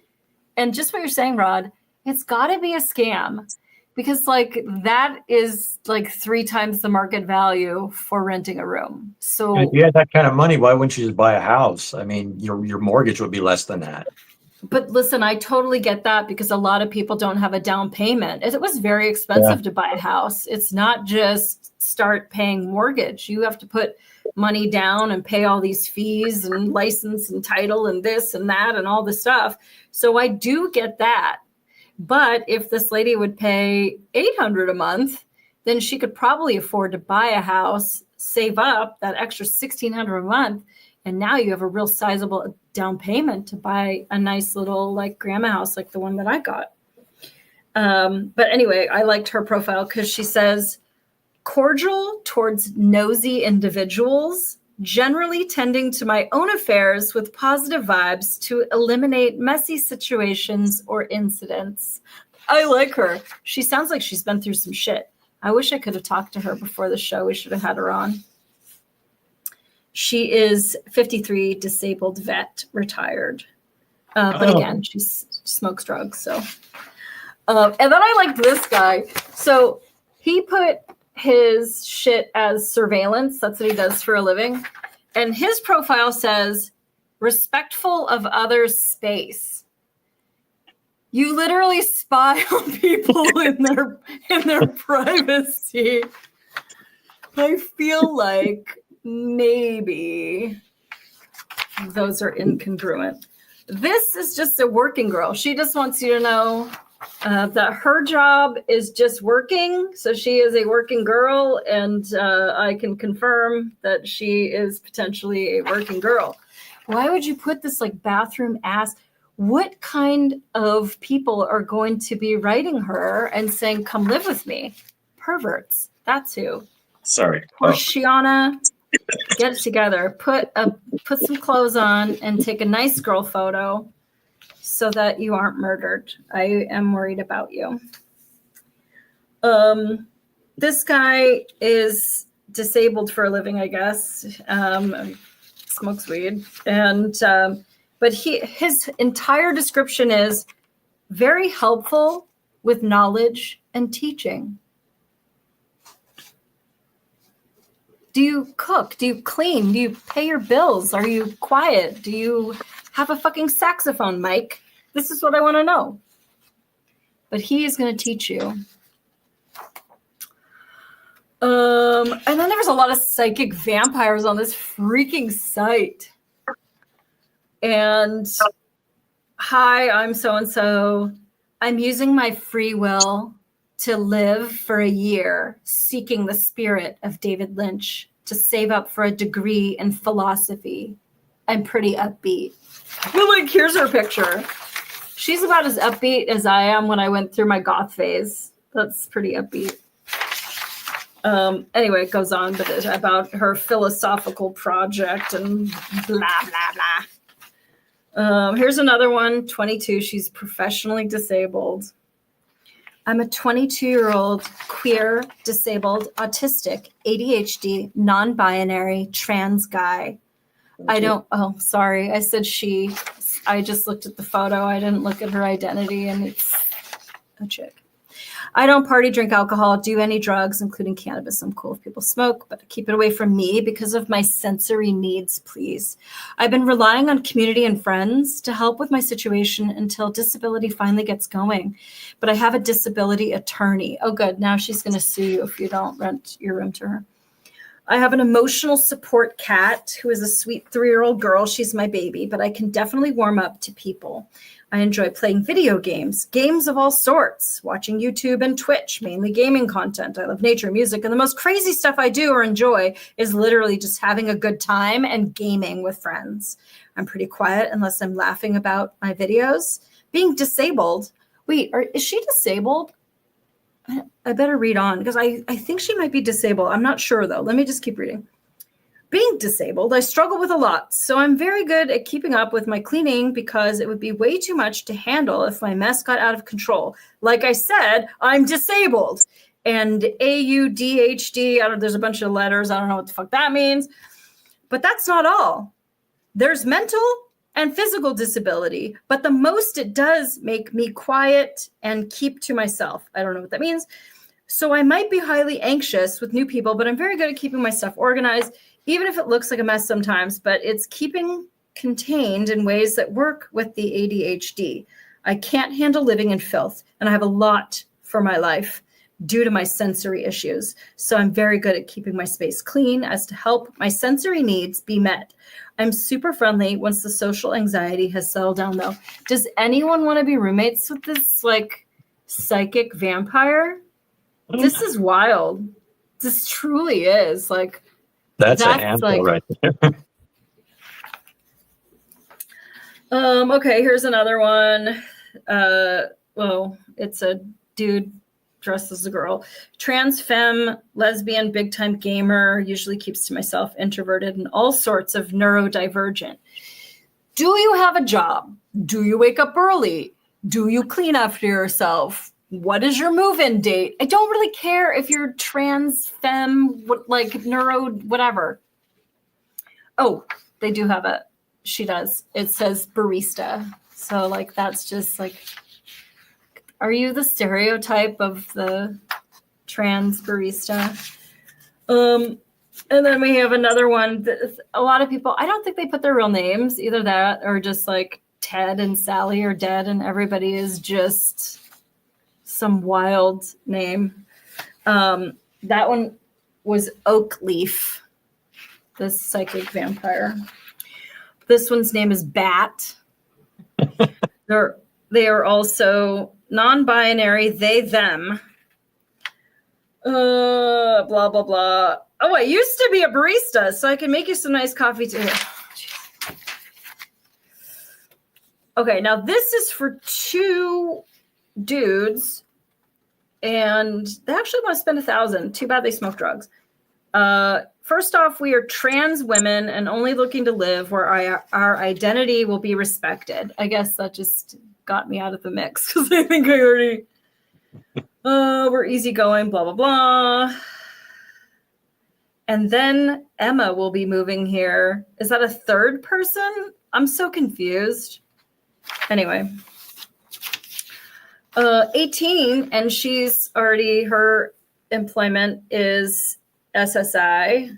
And just what you're saying, Rod, it's got to be a scam, because like that is like 3 times the market value for renting a room. So
if you had that kind of money, why wouldn't you just buy a house? I mean, your mortgage would be less than that.
But listen, I totally get that, because a lot of people don't have a down payment. It was very expensive to buy a house. It's not just start paying mortgage. You have to put money down and pay all these fees and license and title and this and that and all the stuff. So I do get that. But if this lady would pay $800 a month, then she could probably afford to buy a house, save up that extra $1,600 a month. And now you have a real sizable down payment to buy a nice little like grandma house like the one that I got. But anyway, I liked her profile because she says, cordial towards nosy individuals, generally tending to my own affairs with positive vibes to eliminate messy situations or incidents. I like her. She sounds like she's been through some shit. I wish I could have talked to her before the show. We should have had her on. She is 53, disabled vet, retired. But again, she smokes drugs. So, and then I liked this guy. So he put his shit as surveillance. That's what he does for a living. And his profile says, respectful of others' space. You literally spy on people in their privacy. I feel like maybe those are incongruent. This is just a working girl. She just wants you to know that her job is just working. So she is a working girl, and I can confirm that she is potentially a working girl. Why would you put this like bathroom ass? What kind of people are going to be writing her and saying, come live with me? Perverts. That's who.
Sorry.
Porciana, get it together. Put some clothes on and take a nice girl photo so that you aren't murdered. I am worried about you. This guy is disabled for a living, I guess. Smokes weed. And but his entire description is very helpful with knowledge and teaching. Do you cook? Do you clean? Do you pay your bills? Are you quiet? Do you have a fucking saxophone, Mike? This is what I want to know. But he is going to teach you. And then there was a lot of psychic vampires on this freaking site. And hi, I'm so-and-so. I'm using my free will to live for a year, seeking the spirit of David Lynch to save up for a degree in philosophy. I'm pretty upbeat. But like, here's her picture. She's about as upbeat as I am when I went through my goth phase. That's pretty upbeat. Anyway, it goes on but about her philosophical project and blah, blah, blah. Here's another one, 22. She's professionally disabled. I'm a 22-year-old queer, disabled, autistic, ADHD, non-binary, trans guy. Sorry. I said she. I just looked at the photo. I didn't look at her identity, and it's a chick. I don't party, drink alcohol, do any drugs, including cannabis. I'm cool if people smoke, but keep it away from me because of my sensory needs, please. I've been relying on community and friends to help with my situation until disability finally gets going. But I have a disability attorney. Oh, good. Now she's going to sue you if you don't rent your room to her. I have an emotional support cat who is a sweet 3-year-old girl. She's my baby, but I can definitely warm up to people. I enjoy playing video games of all sorts, watching YouTube and Twitch, mainly gaming content. I love nature, music, and the most crazy stuff I do or enjoy is literally just having a good time and gaming with friends. I'm pretty quiet unless I'm laughing about my videos. Being disabled. Wait, is she disabled? I better read on because I think she might be disabled. I'm not sure, though. Let me just keep reading. Being disabled, I struggle with a lot, so I'm very good at keeping up with my cleaning because it would be way too much to handle if my mess got out of control. Like I said, I'm disabled. And AUDHD, there's a bunch of letters. I don't know what the fuck that means. But that's not all. There's mental and physical disability, but the most it does make me quiet and keep to myself. I don't know what that means. So I might be highly anxious with new people, but I'm very good at keeping my stuff organized, even if it looks like a mess sometimes, but it's keeping contained in ways that work with the ADHD. I can't handle living in filth, and I have a lot for my life due to my sensory issues. So I'm very good at keeping my space clean as to help my sensory needs be met. I'm super friendly once the social anxiety has settled down, though. Does anyone want to be roommates with this, like, psychic vampire? This is wild. This truly is, like...
That's a handful right there.
Okay, here's another one. It's a dude dressed as a girl. Trans femme, lesbian, big time gamer, usually keeps to myself, introverted, and all sorts of neurodivergent. Do you have a job? Do you wake up early? Do you clean after yourself? What is your move-in date? I don't really care if you're trans, femme, like neuro, whatever. Oh, they do have it. She does. It says barista. So like, that's just like, are you the stereotype of the trans barista? And then we have another one. A lot of people, I don't think they put their real names, either that or just like Ted and Sally are dead and everybody is just some wild name. That one was Oakleaf, the psychic vampire. This one's name is Bat. They are also non-binary, they, them. Blah, blah, blah. Oh, I used to be a barista, so I can make you some nice coffee too. Okay, now this is for 2 dudes, and they actually want to spend $1,000. Too bad they smoke drugs. First off, we are trans women and only looking to live where our identity will be respected. I guess that just got me out of the mix because I think I already... we're easygoing, blah, blah, blah. And then Emma will be moving here. Is that a third person? I'm so confused. Anyway. 18, and she's already, her employment is SSI.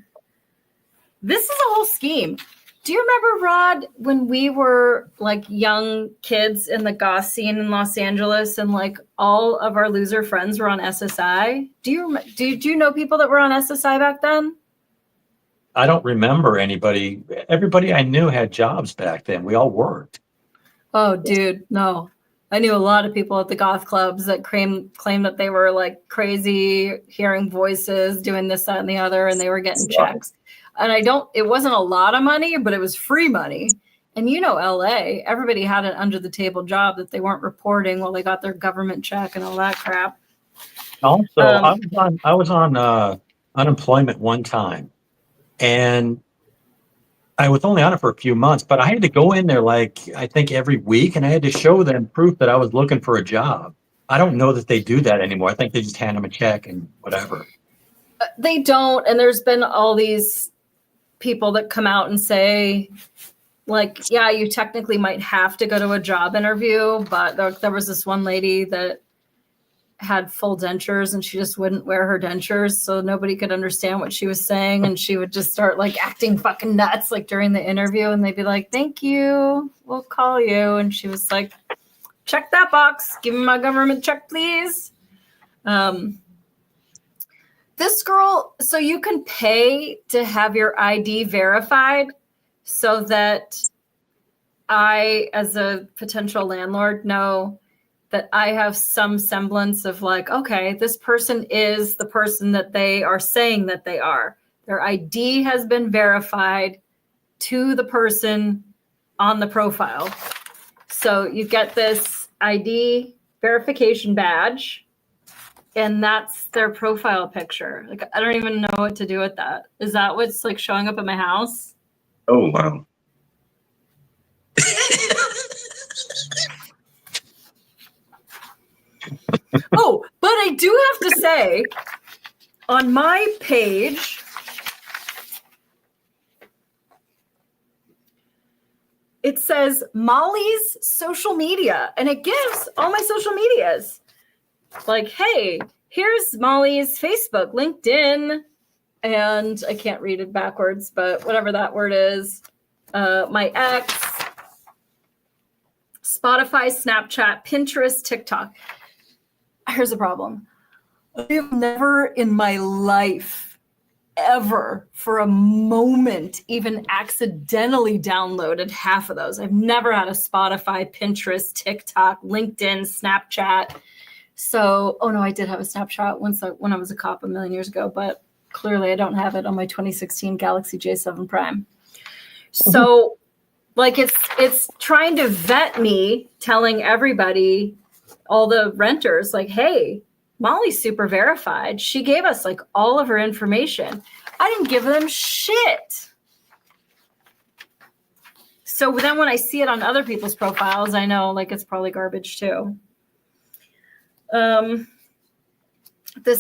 This is a whole scheme. Do you remember, Rod, when we were like young kids in the goth scene in Los Angeles and like all of our loser friends were on SSI? Do you know people that were on SSI back then?
I don't remember anybody. Everybody I knew had jobs back then. We all worked.
Oh, dude, no. I knew a lot of people at the goth clubs that claimed that they were like crazy, hearing voices, doing this, that, and the other, and they were getting checks. And it wasn't a lot of money, but it was free money. And you know, LA, everybody had an under the table job that they weren't reporting while they got their government check and all that crap.
Also, I was on unemployment one time, and I was only on it for a few months, but I had to go in there like, I think every week, and I had to show them proof that I was looking for a job. I don't know that they do that anymore. I think they just hand them a check and whatever.
They don't. And there's been all these people that come out and say, like, yeah, you technically might have to go to a job interview, but there was this one lady that had full dentures and she just wouldn't wear her dentures, so nobody could understand what she was saying, and she would just start like acting fucking nuts like during the interview, and they'd be like, thank you, we'll call you, and she was like, check that box, give me my government check, please. This girl, so you can pay to have your ID verified so that I, as a potential landlord, know that I have some semblance of like, okay, this person is the person that they are saying that they are. Their ID has been verified to the person on the profile. So you get this ID verification badge, and that's their profile picture. Like, I don't even know what to do with that. Is that what's like showing up at my house?
Oh, wow.
Oh, but I do have to say, on my page, it says Molly's social media, and it gives all my social medias. Like, hey, here's Molly's Facebook, LinkedIn, and I can't read it backwards, but whatever that word is, my ex, Spotify, Snapchat, Pinterest, TikTok. Here's the problem. I've never in my life ever for a moment even accidentally downloaded half of those. I've never had a Spotify, Pinterest, TikTok, LinkedIn, Snapchat. So, oh no, I did have a Snapchat when I was a cop a million years ago, but clearly I don't have it on my 2016 Galaxy J7 Prime. So like it's trying to vet me, telling everybody, all the renters, like, hey, Molly's super verified. She gave us like all of her information. I didn't give them shit. So then when I see it on other people's profiles, I know like it's probably garbage too. This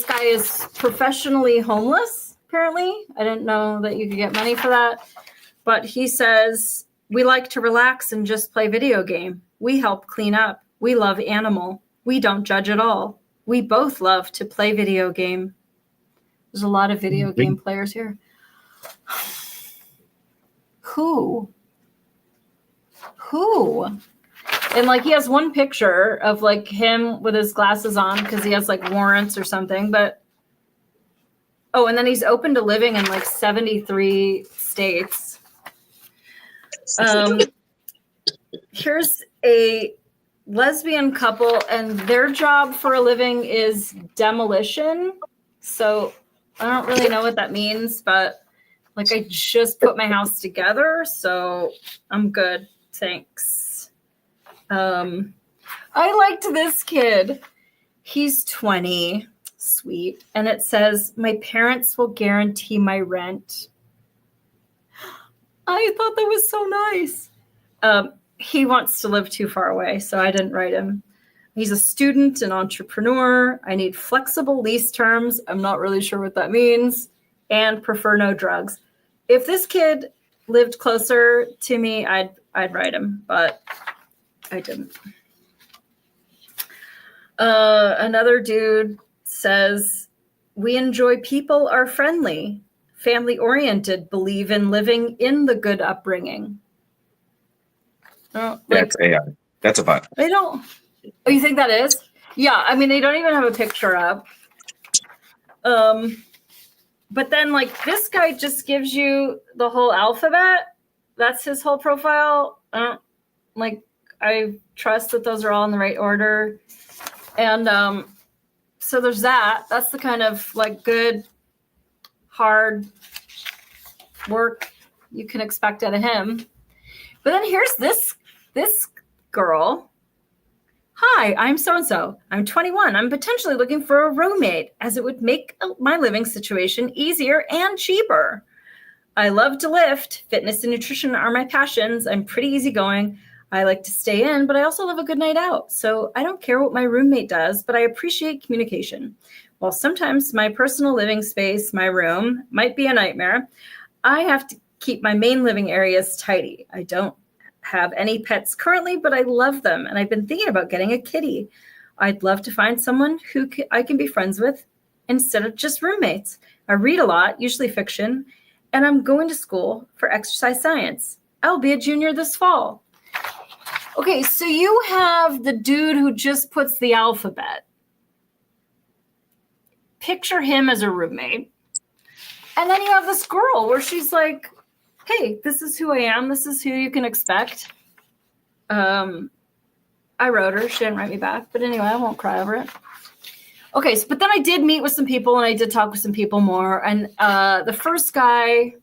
guy is professionally homeless, apparently. I didn't know that you could get money for that. But he says, we like to relax and just play video game. We help clean up. We love animal. We don't judge at all. We both love to play video game. There's a lot of video game players here. Who? And like he has one picture of like him with his glasses on because he has like warrants or something. But oh, and then he's open to living in like 73 states. Here's a lesbian couple, and their job for a living is demolition. So I don't really know what that means, but like I just put my house together, so I'm good. Thanks. I liked this kid. He's 20. Sweet. And it says, my parents will guarantee my rent. I thought that was so nice. He wants to live too far away, so I didn't write him. He's a student, an entrepreneur. I need flexible lease terms. I'm not really sure what that means. And prefer no drugs. If this kid lived closer to me, I'd write him, but I didn't. Another dude says, we enjoy people are friendly, family oriented, believe in living in the good upbringing.
That's AI. That's a bot.
They don't. Oh, you think that is? Yeah. I mean, they don't even have a picture up. But then like this guy just gives you the whole alphabet. That's his whole profile. I trust that those are all in the right order. And so there's that. That's the kind of like good, hard work you can expect out of him. But then here's this girl. Hi, I'm so-and-so. I'm 21. I'm potentially looking for a roommate as it would make my living situation easier and cheaper. I love to lift. Fitness and nutrition are my passions. I'm pretty easygoing. I like to stay in, but I also love a good night out. So I don't care what my roommate does, but I appreciate communication. While sometimes my personal living space, my room, might be a nightmare, I have to keep my main living areas tidy. I don't have any pets currently, but I love them. And I've been thinking about getting a kitty. I'd love to find someone who I can be friends with instead of just roommates. I read a lot, usually fiction, and I'm going to school for exercise science. I'll be a junior this fall. Okay, so you have the dude who just puts the alphabet. Picture him as a roommate. And then you have this girl where she's like, hey, this is who I am. This is who you can expect. I wrote her. She didn't write me back. But anyway, I won't cry over it. Okay, but then I did meet with some people, and I did talk with some people more. And the first guy,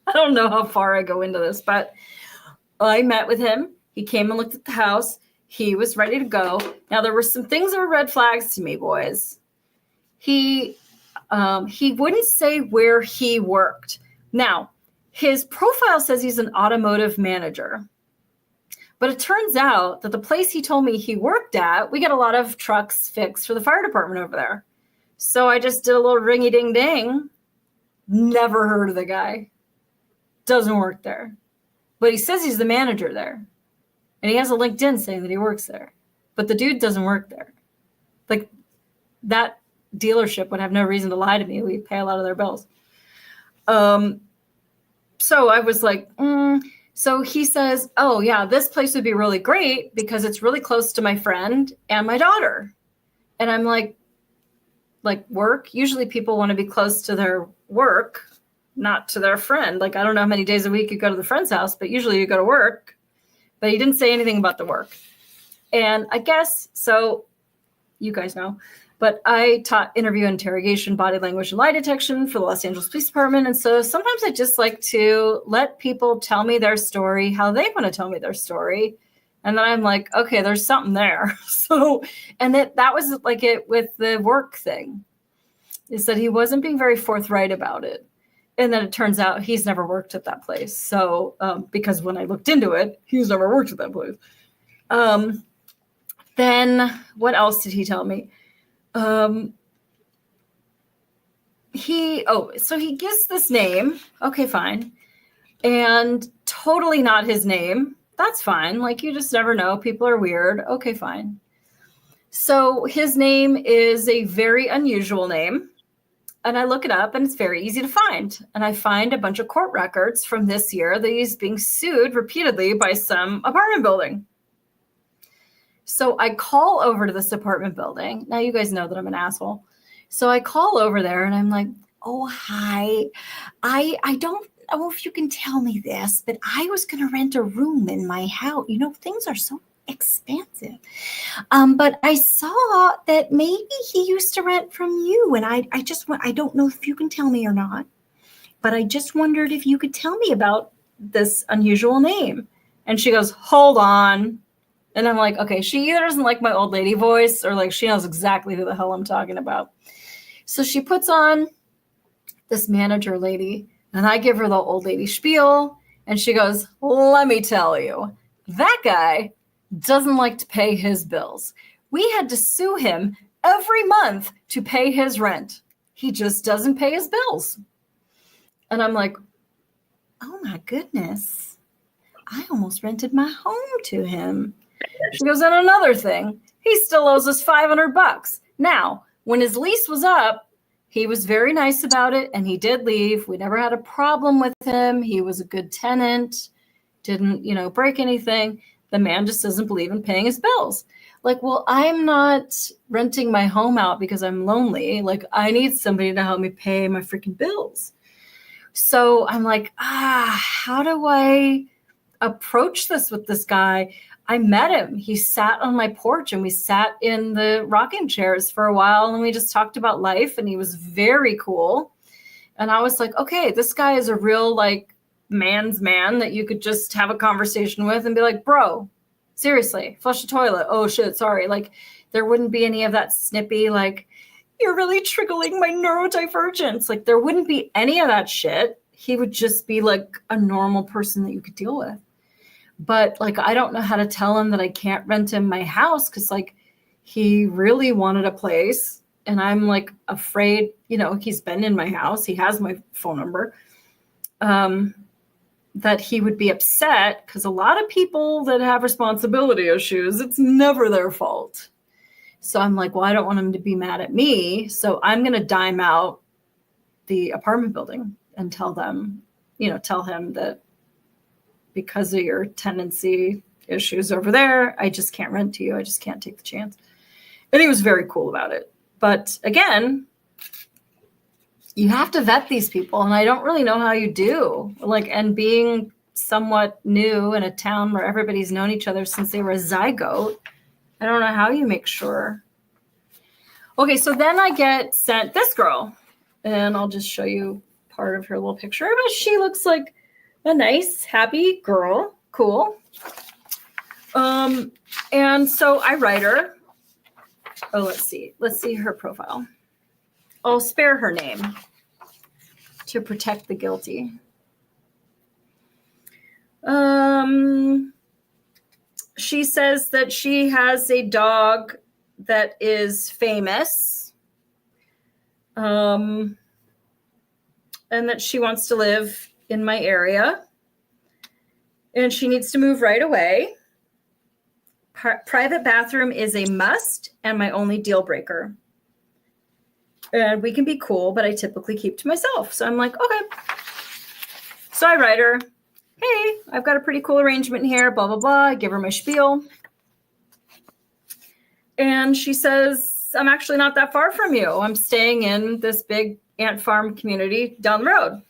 I don't know how far I go into this, but I met with him. He came and looked at the house. He was ready to go. Now, there were some things that were red flags to me, boys. He wouldn't say where he worked. Now, his profile says he's an automotive manager. But it turns out that the place he told me he worked at, we get a lot of trucks fixed for the fire department over there. So I just did a little ringy-ding-ding. Never heard of the guy. Doesn't work there. But he says he's the manager there. And he has a LinkedIn saying that he works there. But the dude doesn't work there. Like, that dealership would have no reason to lie to me. We pay a lot of their bills. So I was like, So he says, oh, yeah, this place would be really great because it's really close to my friend and my daughter. And I'm like work? Usually people want to be close to their work, not to their friend. Like, I don't know how many days a week you go to the friend's house, but usually you go to work. But he didn't say anything about the work. And I guess, so you guys know, but I taught interview, interrogation, body language, and lie detection for the Los Angeles Police Department. And so sometimes I just like to let people tell me their story, how they want to tell me their story. And then I'm like, okay, there's something there. So, and that was like it with the work thing, is that he wasn't being very forthright about it. And then it turns out he's never worked at that place. So, because when I looked into it, he's never worked at that place. Then what else did he tell me? So he gives this name. Okay, fine. And totally not his name. That's fine. Like, you just never know. People are weird. Okay, fine. So his name is a very unusual name. and I look it up, and it's very easy to find. And I find a bunch of court records from this year that he's being sued repeatedly by some apartment building. So I call over to this apartment building. Now you guys know that I'm an asshole. So I call over there and I'm like, oh, hi. I don't know if you can tell me this, but I was going to rent a room in my house. You know, things are so expansive. But I saw that maybe he used to rent from you. And I don't know if you can tell me or not, but I just wondered if you could tell me about this unusual name. And she goes, hold on. And I'm like, okay, she either doesn't like my old lady voice or like she knows exactly who the hell I'm talking about. So she puts on this manager lady and I give her the old lady spiel and she goes, let me tell you, that guy doesn't like to pay his bills. We had to sue him every month to pay his rent. He just doesn't pay his bills. And I'm like, oh my goodness, I almost rented my home to him. She goes, and another thing, he still owes us $500. Now, when his lease was up, he was very nice about it and he did leave. We never had a problem with him. He was a good tenant, didn't, break anything. The man just doesn't believe in paying his bills. Like, well, I'm not renting my home out because I'm lonely. Like, I need somebody to help me pay my freaking bills. So I'm like, how do I approach this with this guy? I met him. He sat on my porch and we sat in the rocking chairs for a while and we just talked about life and he was very cool. And I was like, okay, this guy is a real like man's man that you could just have a conversation with and be like, bro, seriously, flush the toilet. Oh shit, sorry. Like there wouldn't be any of that snippy, like, you're really triggering my neurodivergence. Like there wouldn't be any of that shit. He would just be like a normal person that you could deal with. But like, I don't know how to tell him that I can't rent him my house because like he really wanted a place. And I'm like afraid, he's been in my house. He has my phone number. That he would be upset because a lot of people that have responsibility issues, it's never their fault. So I'm like, well, I don't want him to be mad at me. So I'm going to dime out the apartment building and tell him that because of your tenancy issues over there, I just can't rent to you. I just can't take the chance. And he was very cool about it. But again, you have to vet these people. And I don't really know how you do. And being somewhat new in a town where everybody's known each other since they were a zygote, I don't know how you make sure. Okay, so then I get sent this girl. And I'll just show you part of her little picture. But she looks like a nice, happy girl. Cool. And so I write her. Oh, let's see. Let's see her profile. I'll spare her name to protect the guilty. She says that she has a dog that is famous. And that she wants to live in my area and she needs to move right away. Private bathroom is a must and my only deal breaker. And we can be cool, but I typically keep to myself. So I'm like, okay. So I write her, hey, I've got a pretty cool arrangement here, blah, blah, blah. I give her my spiel. And she says, I'm actually not that far from you. I'm staying in this big ant farm community down the road.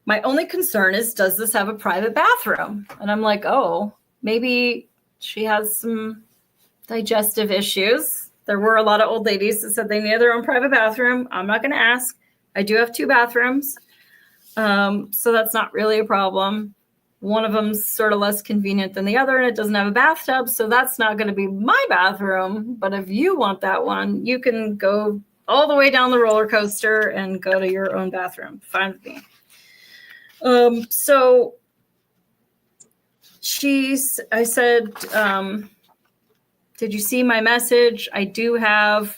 My only concern is, does this have a private bathroom? And I'm like, oh, maybe she has some digestive issues. There were a lot of old ladies that said they needed their own private bathroom. I'm not going to ask. I do have 2 bathrooms. So that's not really a problem. One of them's sort of less convenient than the other, and it doesn't have a bathtub. So that's not going to be my bathroom. But if you want that one, you can go all the way down the roller coaster and go to your own bathroom. Fine with me. So I said, did you see my message? I do have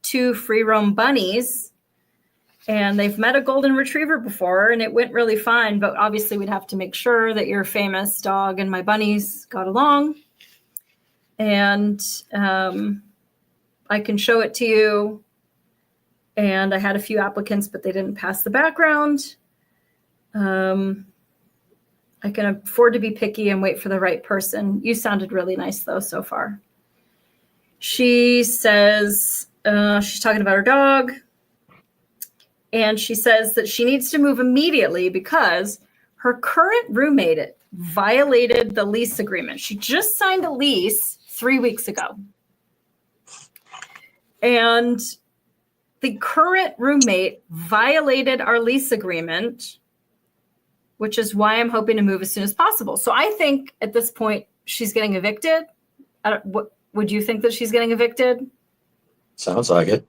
2 free roam bunnies and they've met a golden retriever before and it went really fine, but obviously we'd have to make sure that your famous dog and my bunnies got along. And I can show it to you. And I had a few applicants, but they didn't pass the background. I can afford to be picky and wait for the right person. You sounded really nice, though, so far. She says she's talking about her dog. And she says that she needs to move immediately because her current roommate violated the lease agreement. She just signed a lease 3 weeks ago. And the current roommate violated our lease agreement, which is why I'm hoping to move as soon as possible. So I think at this point she's getting evicted. Would you think that she's getting evicted?
Sounds like it.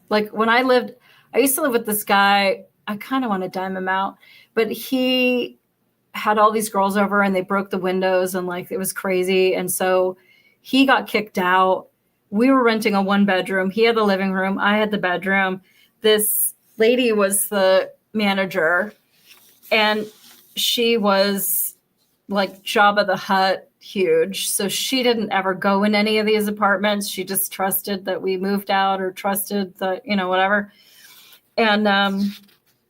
Like when I used to live with this guy. I kind of want to dime him out, but he had all these girls over and they broke the windows and like it was crazy. And so he got kicked out. We were renting a 1-bedroom. He had the living room. I had the bedroom. This lady was the manager and she was like Jabba the Hutt huge. So she didn't ever go in any of these apartments. She just trusted that we moved out or trusted that, whatever. And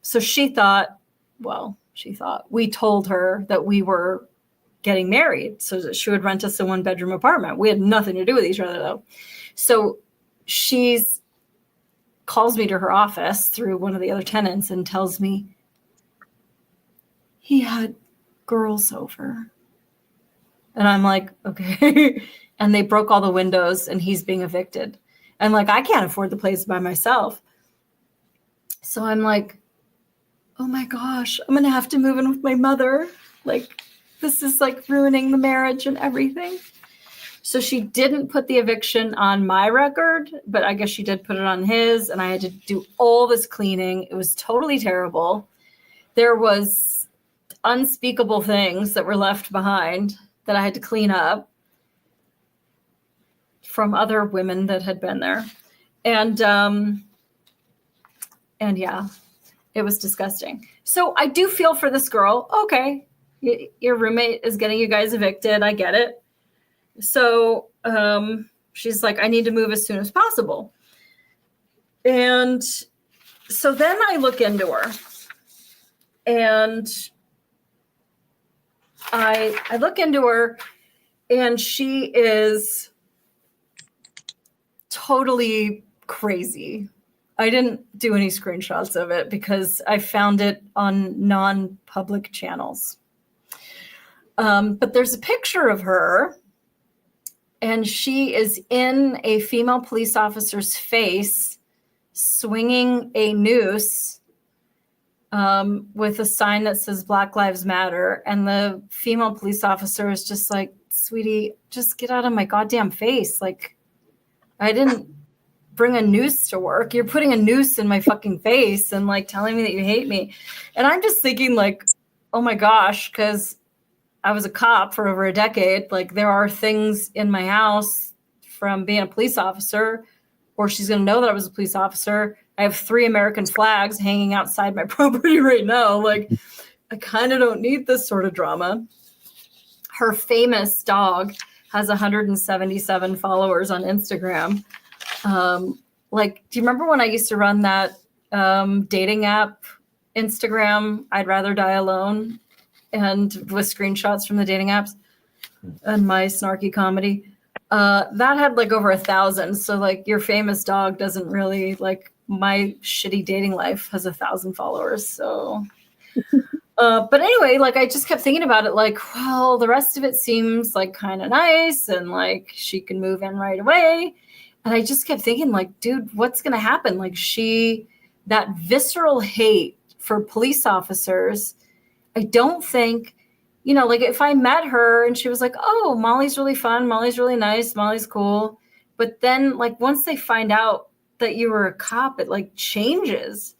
so she thought we told her that we were getting married so that she would rent us a 1-bedroom apartment. We had nothing to do with each other though. So she's calls me to her office through one of the other tenants and tells me he had girls over. And I'm like, okay. And they broke all the windows and he's being evicted. And like, I can't afford the place by myself. So I'm like, oh my gosh, I'm going to have to move in with my mother. Like, this is like ruining the marriage and everything. So she didn't put the eviction on my record, but I guess she did put it on his. And I had to do all this cleaning. It was totally terrible. There was unspeakable things that were left behind that I had to clean up from other women that had been there. And yeah, it was disgusting. So I do feel for this girl. Okay, your roommate is getting you guys evicted. I get it. So she's like, I need to move as soon as possible. And so then I look into her and I look into her and she is totally crazy. I didn't do any screenshots of it because I found it on non-public channels. But there's a picture of her and she is in a female police officer's face swinging a noose with a sign that says Black Lives Matter. And the female police officer is just like, sweetie, just get out of my goddamn face. Like, I didn't bring a noose to work. You're putting a noose in my fucking face and like telling me that you hate me. And I'm just thinking like, oh my gosh, because I was a cop for over a decade. Like there are things in my house from being a police officer, or she's going to know that I was a police officer. I have 3 American flags hanging outside my property right now. Like I kind of don't need this sort of drama. Her famous dog has 177 followers on Instagram. Like, do you remember when I used to run that dating app Instagram, I'd Rather Die Alone, and with screenshots from the dating apps and my snarky comedy? That had like over 1,000. So like your famous dog doesn't really, like my shitty dating life has 1,000 followers. So, but anyway, like I just kept thinking about it like, well, the rest of it seems like kind of nice and like she can move in right away. And I just kept thinking like, dude, what's going to happen? Like that visceral hate for police officers, I don't think, like if I met her and she was like, oh, Molly's really fun. Molly's really nice. Molly's cool. But then like once they find out that you were a cop, it like changes.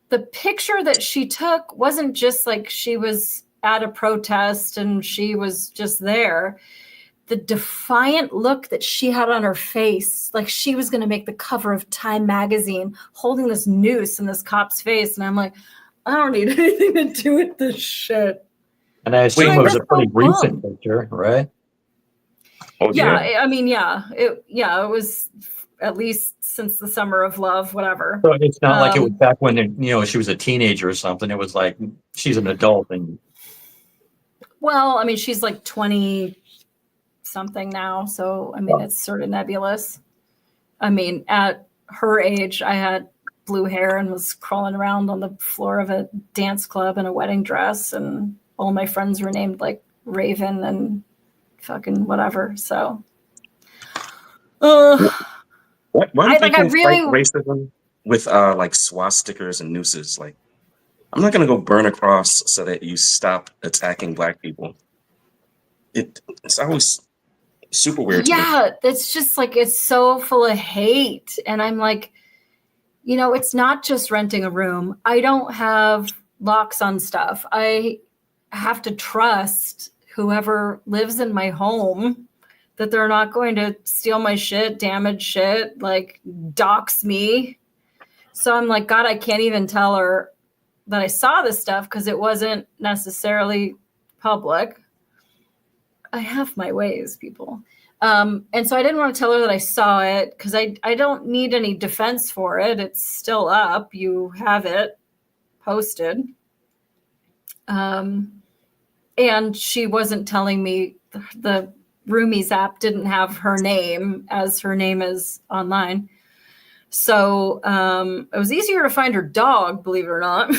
The picture that she took wasn't just like she was at a protest and she was just there. The defiant look that she had on her face, like she was going to make the cover of Time magazine holding this noose in this cop's face. And I'm like, I don't need anything to do with this shit.
And I assume it was a pretty recent picture, right?
Oh,
Yeah. I mean, yeah. It was at least since the summer of love, whatever.
So it's not like it was back when, she was a teenager or something. It was like she's an adult and
Well, I mean, she's like 20 something now. So, I mean, it's sort of nebulous. I mean, at her age, I had blue hair and was crawling around on the floor of a dance club in a wedding dress. And all my friends were named like Raven and fucking whatever. So,
Why do
I
people
really
fight racism with like swastikas and nooses? Like, I'm not gonna go burn a cross so that you stop attacking Black people. It's always super weird to me.
Yeah, it's just like it's so full of hate. And I'm like, it's not just renting a room. I don't have locks on stuff. I have to trust whoever lives in my home that they're not going to steal my shit, damage shit, like dox me. So I'm like, God, I can't even tell her that I saw this stuff because it wasn't necessarily public. I have my ways, people. And so I didn't want to tell her that I saw it because I don't need any defense for it. It's still up. You have it posted. And she wasn't telling me the Roomies app didn't have her name as her name is online. So it was easier to find her dog, believe it or not.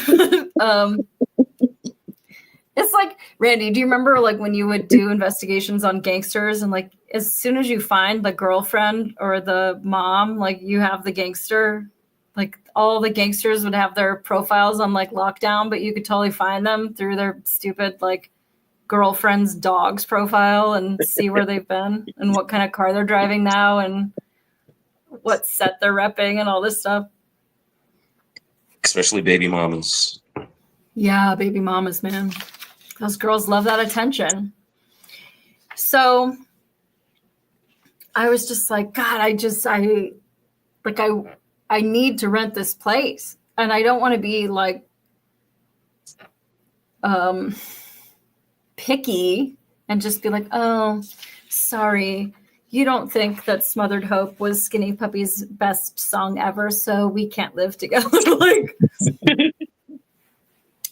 It's like, Randy, do you remember like when you would do investigations on gangsters and like as soon as you find the girlfriend or the mom, like you have the gangster, like all the gangsters would have their profiles on like lockdown, but you could totally find them through their stupid like girlfriend's dog's profile and see where they've been and what kind of car they're driving now and what set they're repping and all this stuff.
Especially baby mamas.
Yeah, baby mamas, man. Those girls love that attention. So I was just like, God, I need to rent this place. And I don't want to be like picky and just be like, oh, sorry. You don't think that Smothered Hope was Skinny Puppy's best song ever, so we can't live together. Like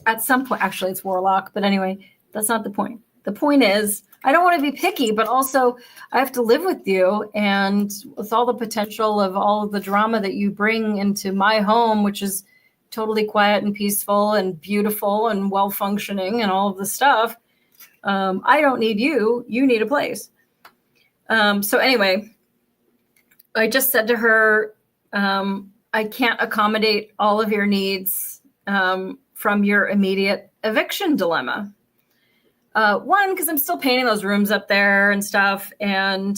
at some point, actually it's Warlock, but anyway, that's not the point. The point is I don't want to be picky, but also I have to live with you. And with all the potential of all of the drama that you bring into my home, which is totally quiet and peaceful and beautiful and well-functioning and all of the stuff, I don't need you. You need a place. So anyway, I just said to her, I can't accommodate all of your needs from your immediate eviction dilemma. One, because I'm still painting those rooms up there and stuff. And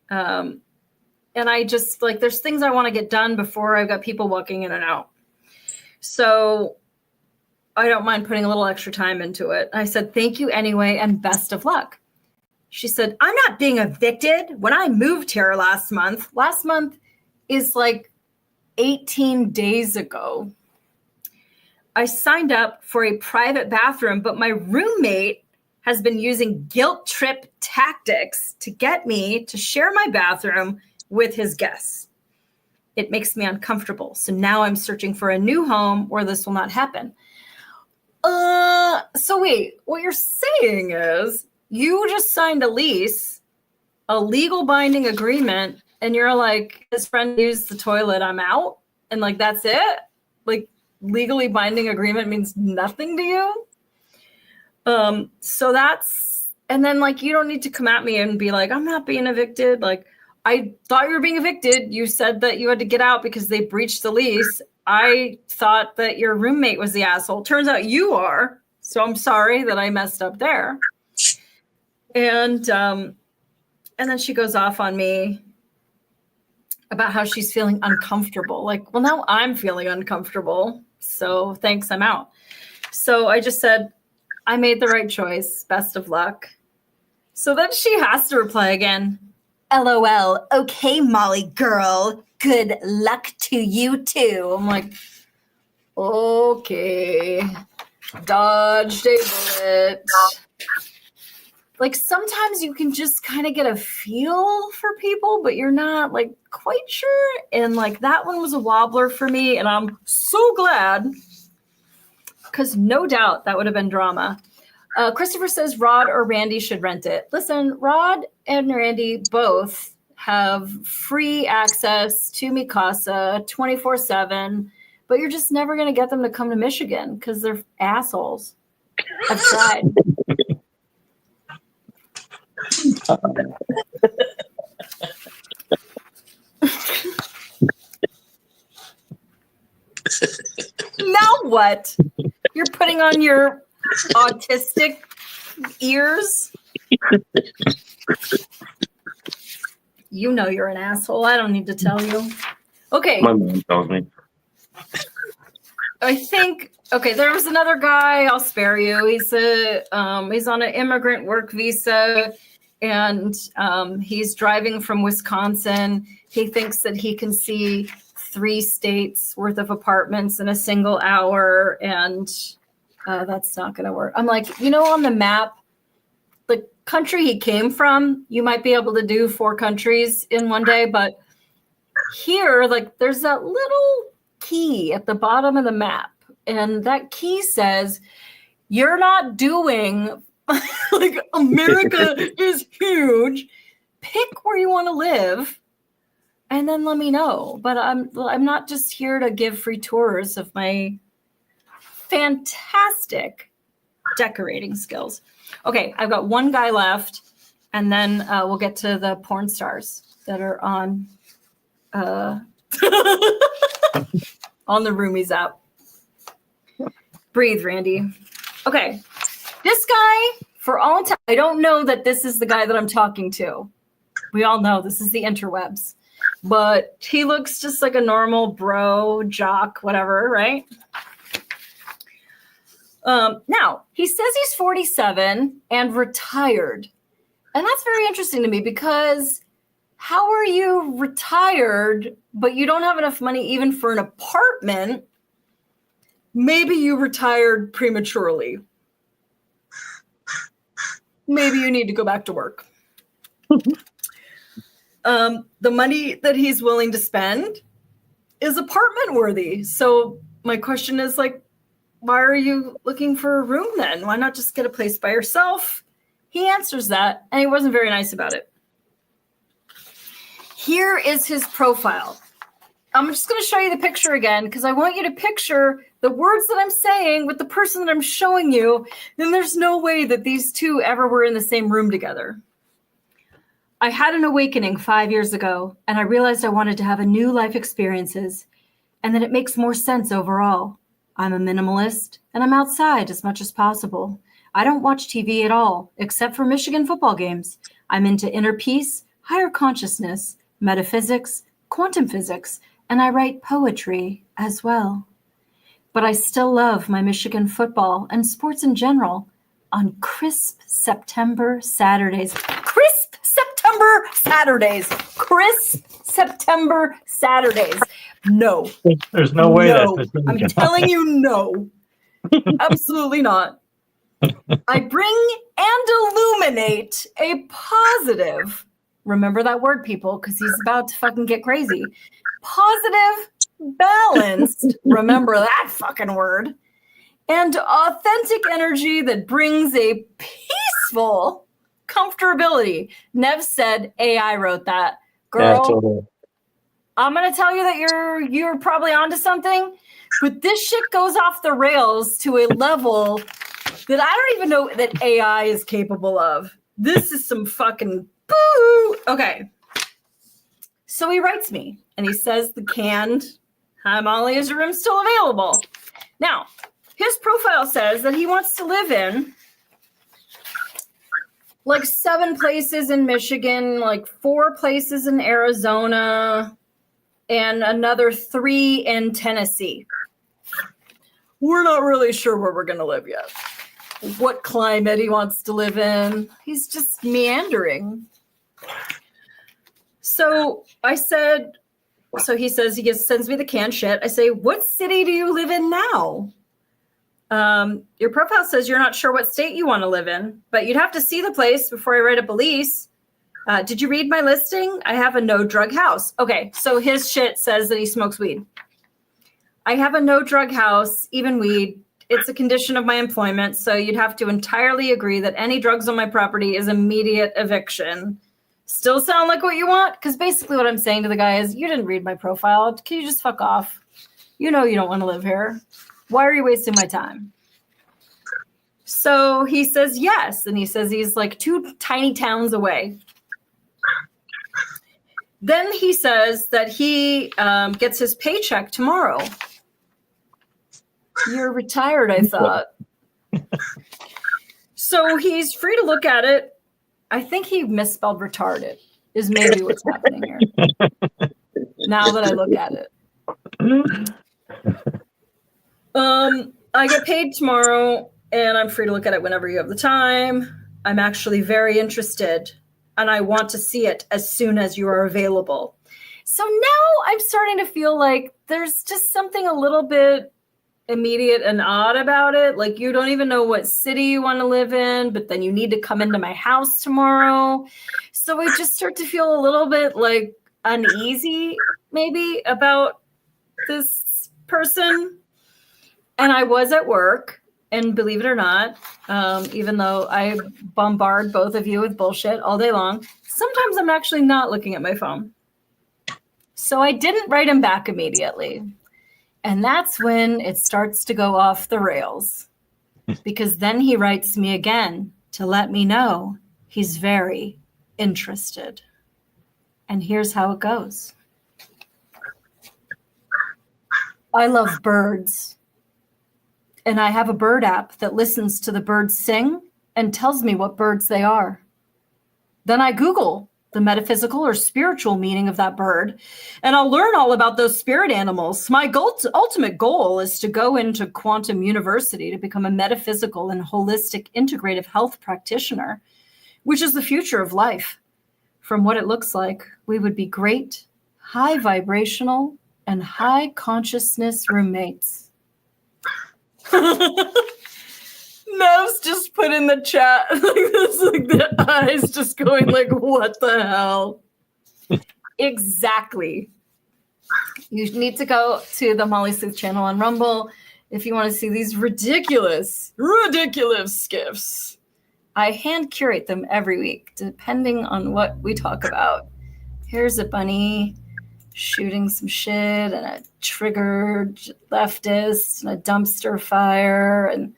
I just like, there's things I want to get done before I've got people walking in and out. So I don't mind putting a little extra time into it. I said, thank you anyway, and best of luck. She said, I'm not being evicted. When I moved here last month is like 18 days ago. I signed up for a private bathroom, but my roommate has been using guilt trip tactics to get me to share my bathroom with his guests. It makes me uncomfortable. So now I'm searching for a new home where this will not happen. So wait, what you're saying is you just signed a lease, a legal binding agreement, and you're like, his friend used the toilet, I'm out? And like, that's it? Like, legally binding agreement means nothing to you? So that's, and then like, you don't need to come at me and be like, I'm not being evicted. Like, I thought you were being evicted. You said that you had to get out because they breached the lease. I thought that your roommate was the asshole. Turns out you are. So I'm sorry that I messed up there. And then she goes off on me about how she's feeling uncomfortable. Like, well, now I'm feeling uncomfortable. So thanks, I'm out. So I just said, I made the right choice. Best of luck. So then she has to reply again. LOL. Okay, Molly girl. Good luck to you too. I'm like, okay. Dodged a bullet. like sometimes you can just kind of get a feel for people, but you're not like quite sure. And like that one was a wobbler for me. And I'm so glad, because no doubt that would have been drama. Christopher says Rod or Randy should rent it. Listen, Rod and Randy both have free access to Mikasa 24/7, but you're just never going to get them to come to Michigan because they're assholes. I've tried. Now what? You're putting on your autistic ears? You know you're an asshole. I don't need to tell you. Okay.
My mom tells me.
I think there was another guy. I'll spare you. He's on an immigrant work visa, and he's driving from Wisconsin. He thinks that he can see 3 states worth of apartments in a single hour, and that's not going to work. I'm like, on the map, the country he came from, you might be able to do 4 countries in one day, but here, like, there's that little key at the bottom of the map, and that key says you're not doing like America is huge. Pick where you want to live and then let me know. But I'm not just here to give free tours of my fantastic decorating skills. Okay, I've got one guy left, and then we'll get to the porn stars that are on on the Roomies app. Breathe, Randy. Okay. This guy, for all intents, I don't know that this is the guy that I'm talking to. We all know this is the interwebs. But he looks just like a normal bro, jock, whatever, right? Now, he says he's 47 and retired. And that's very interesting to me, because how are you retired, but you don't have enough money even for an apartment? Maybe you retired prematurely. Maybe you need to go back to work. The money that he's willing to spend is apartment worthy. So my question is, like, why are you looking for a room then? Why not just get a place by yourself? He answers that, and he wasn't very nice about it. Here is his profile. I'm just going to show you the picture again, because I want you to picture the words that I'm saying with the person that I'm showing you. Then there's no way that these two ever were in the same room together. I had an awakening 5 years ago, and I realized I wanted to have a new life experiences, and that it makes more sense overall. I'm a minimalist, and I'm outside as much as possible. I don't watch TV at all, except for Michigan football games. I'm into inner peace, higher consciousness, metaphysics, quantum physics, and I write poetry as well. But I still love my Michigan football and sports in general on crisp September Saturdays. Crisp September Saturdays. Crisp September Saturdays. No.
There's no way
No.
that's
I'm telling you no. Absolutely not. I bring and illuminate a positive, remember that word, people, because he's about to fucking get crazy. Positive, balanced, remember that fucking word, and authentic energy that brings a peaceful comfortability. Nev said AI wrote that. Girl,
Yeah, totally.
I'm going to tell you that you're probably onto something, but this shit goes off the rails to a level that I don't even know that AI is capable of. This is some fucking boo. Okay. So he writes me, and he says the canned, "Hi, Molly, is your room still available?" Now, his profile says that he wants to live in like 7 places in Michigan, like 4 places in Arizona, and another 3 in Tennessee. We're not really sure where we're going to live yet. What climate he wants to live in. He's just meandering. So I said, so he says, he sends me the canned shit. I say, what city do you live in now? Your profile says you're not sure what state you want to live in, but you'd have to see the place before I write up a lease. Did you read my listing? I have a no drug house. Okay, so his shit says that he smokes weed. I have a no drug house, even weed. It's a condition of my employment, so you'd have to entirely agree that any drugs on my property is immediate eviction. Still sound like what you want? Because basically what I'm saying to the guy is, you didn't read my profile. Can you just fuck off? You know you don't want to live here. Why are you wasting my time? So he says yes, and he says he's like 2 tiny towns away. Then he says that he gets his paycheck tomorrow. You're retired, I thought. So he's free to look at it. I think he misspelled retarded is maybe what's happening here. Now that I look at it. I get paid tomorrow, and I'm free to look at it whenever you have the time. I'm actually very interested, and I want to see it as soon as you are available. So now I'm starting to feel like there's just something a little bit immediate and odd about it. Like, you don't even know what city you want to live in, but then you need to come into my house tomorrow. So I just start to feel a little bit like uneasy maybe about this person. And I was at work, and believe it or not, even though I bombard both of you with bullshit all day long, sometimes I'm actually not looking at my phone. So I didn't write him back immediately. And that's when it starts to go off the rails, because then he writes me again to let me know he's very interested. And here's how it goes. I love birds. And I have a bird app that listens to the birds sing and tells me what birds they are. Then I Google the metaphysical or spiritual meaning of that bird, and I'll learn all about those spirit animals. My ultimate goal is to go into Quantum University to become a metaphysical and holistic integrative health practitioner, which is the future of life. From what it looks like, we would be great, high vibrational, and high consciousness roommates. Mav's just put in the chat like this, like the eyes just going like, what the hell? Exactly. You need to go to the Molly Sleuth channel on Rumble if you want to see these ridiculous skiffs. I hand curate them every week, depending on what we talk about. Here's a bunny shooting some shit, and a triggered leftist, and a dumpster fire, and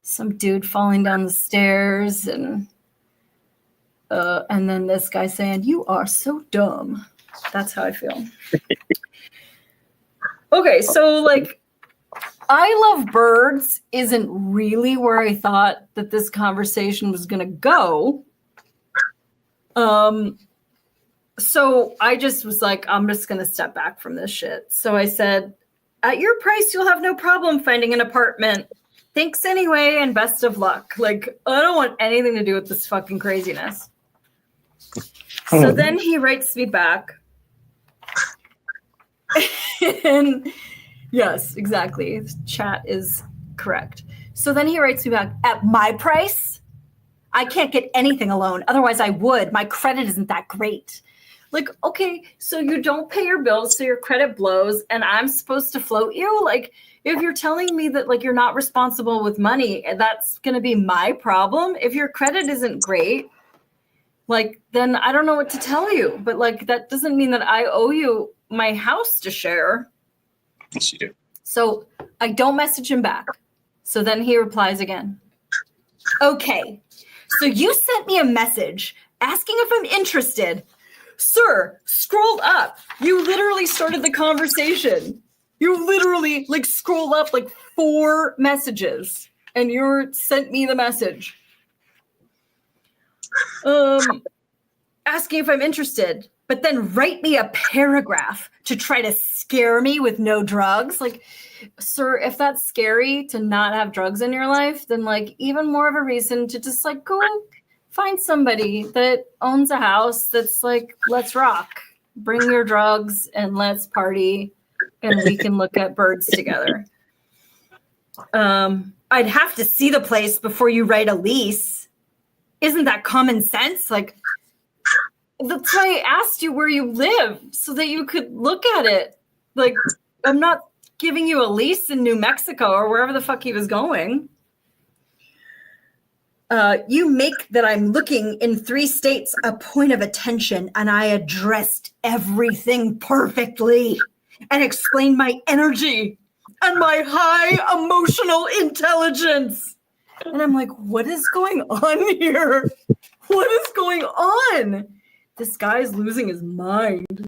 some dude falling down the stairs, and then this guy saying, "You are so dumb." That's how I feel. Okay, so like, I love birds isn't really where I thought that this conversation was going to go. So I just was like, I'm just going to step back from this shit. So I said, at your price, you'll have no problem finding an apartment. Thanks anyway, and best of luck. Like, I don't want anything to do with this fucking craziness. So then he writes me back. And yes, exactly. Chat is correct. So then he writes me back, at my price, I can't get anything alone. Otherwise I would. My credit isn't that great. Like, okay, so you don't pay your bills, so your credit blows, and I'm supposed to float you? Like, if you're telling me that, like, you're not responsible with money, that's going to be my problem. If your credit isn't great, like, then I don't know what to tell you. But, like, that doesn't mean that I owe you my house to share.
Yes, you do.
So I don't message him back. So then he replies again. Okay, so you sent me a message asking if I'm interested. Sir, scroll up. You literally started the conversation. You literally like scroll up like 4 messages and you sent me the message. Asking if I'm interested, but then write me a paragraph to try to scare me with no drugs. Like, sir, if that's scary to not have drugs in your life, then like even more of a reason to just like go and find somebody that owns a house that's like, let's rock, bring your drugs and let's party and we can look at birds together. I'd have to see the place before you write a lease. Isn't that common sense? Like, that's why I asked you where you live, so that you could look at it. Like, I'm not giving you a lease in New Mexico or wherever the fuck he was going. You make that I'm looking in 3 states a point of attention, and I addressed everything perfectly and explained my energy and my high emotional intelligence. And I'm like, what is going on here? What is going on? This guy's losing his mind.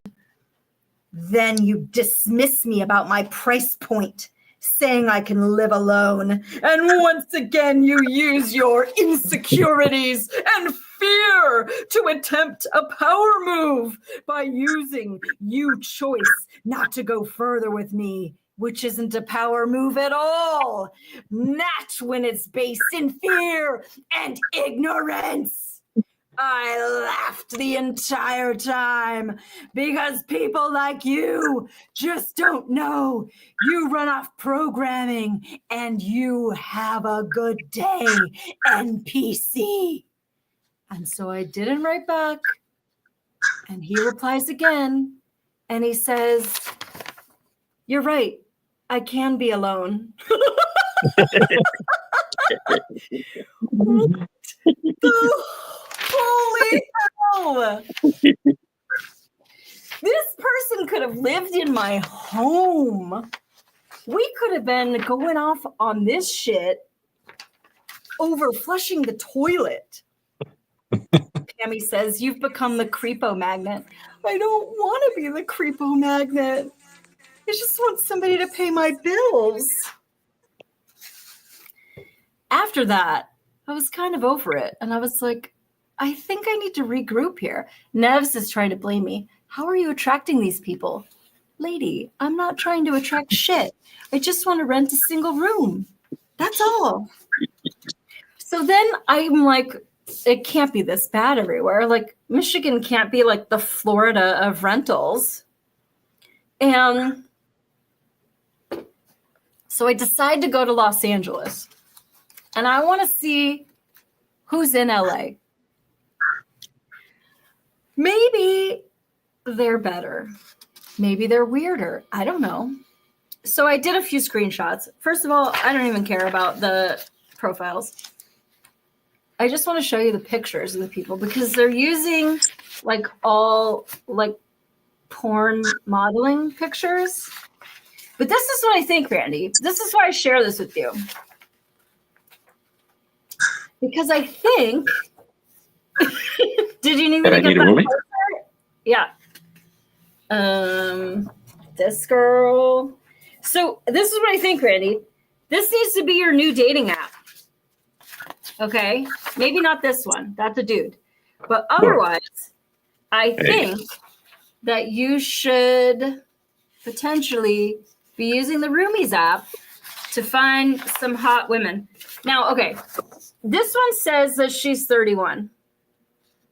Then you dismiss me about my price point, saying I can live alone. And once again, you use your insecurities and fear to attempt a power move by using you choice not to go further with me, which isn't a power move at all. Not when it's based in fear and ignorance. I laughed the entire time because people like you just don't know. You run off programming and you have a good day, NPC. And so I didn't write back. And he replies again. And he says, you're right. I can be alone. Holy hell! This person could have lived in my home. We could have been going off on this shit over flushing the toilet. Pammy says, you've become the creepo magnet. I don't want to be the creepo magnet. I just want somebody to pay my bills. After that, I was kind of over it. And I was like, I think I need to regroup here. Nevs is trying to blame me. How are you attracting these people? Lady, I'm not trying to attract shit. I just want to rent a single room. That's all. So then I'm like, it can't be this bad everywhere. Like, Michigan can't be like the Florida of rentals. And so I decide to go to Los Angeles. And I want to see who's in LA. Maybe they're better. Maybe they're weirder. I don't know. So I did a few screenshots. First of all, I don't even care about the profiles. I just want to show you the pictures of the people because they're using like all like porn modeling pictures. But this is what I think, Randy. This is why I share this with you. Because I think... Did you need me to get that closer? Yeah. This girl. So this is what I think, Randy. This needs to be your new dating app. Okay? Maybe not this one. That's a dude. But otherwise, I think that you should potentially be using the Roomies app to find some hot women. Now, okay. This one says that she's 31.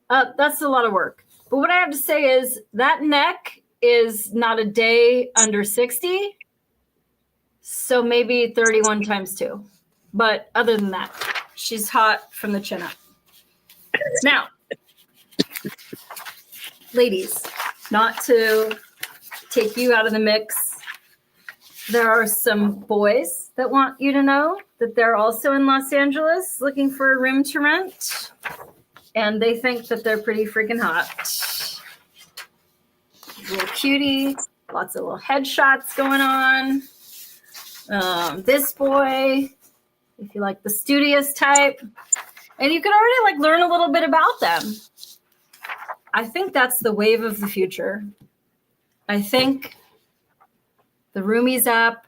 That's a lot of work. But what I have to say is that neck is not a day under 60. So maybe 31 times 2. But other than that, she's hot from the chin up. Now, ladies, not to take you out of the mix, there are some boys that want you to know that they're also in Los Angeles looking for a room to rent. And they think that they're pretty freaking hot. Little cutie, lots of little headshots going on. This boy, if you like the studious type. And you can already like learn a little bit about them. I think that's the wave of the future. I think the Roomies app.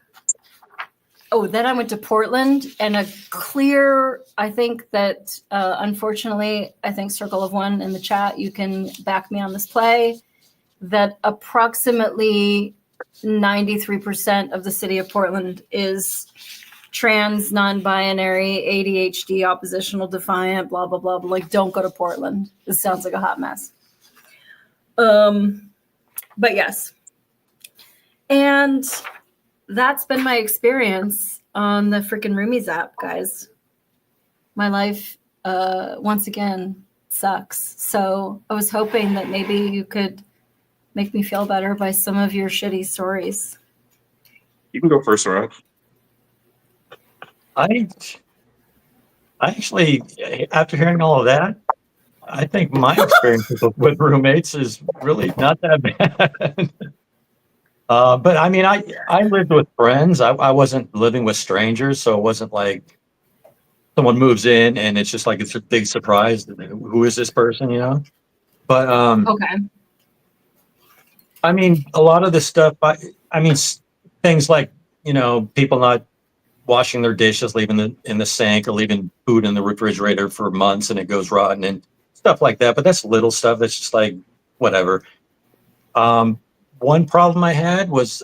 Oh, then I went to Portland and a clear, I think that, unfortunately, I think Circle of One in the chat, you can back me on this play, that approximately 93% of the city of Portland is trans, non-binary, ADHD, oppositional, defiant, blah, blah, blah. Like, don't go to Portland. This sounds like a hot mess. But yes. And that's been my experience on the freaking Roomies app, guys. My life, once again, sucks. So I was hoping that maybe you could make me feel better by some of your shitty stories.
You can go first, Rod.
I actually, after hearing all of that, I think my experience with roommates is really not that bad. But I mean, I lived with friends. I wasn't living with strangers, so it wasn't like someone moves in and it's just like it's a big surprise. Who is this person, you know? But
Okay.
I mean, a lot of the stuff. I mean, things like, you know, people not washing their dishes, leaving in the sink, or leaving food in the refrigerator for months and it goes rotten and stuff like that. But that's little stuff. That's just like whatever. One problem I had was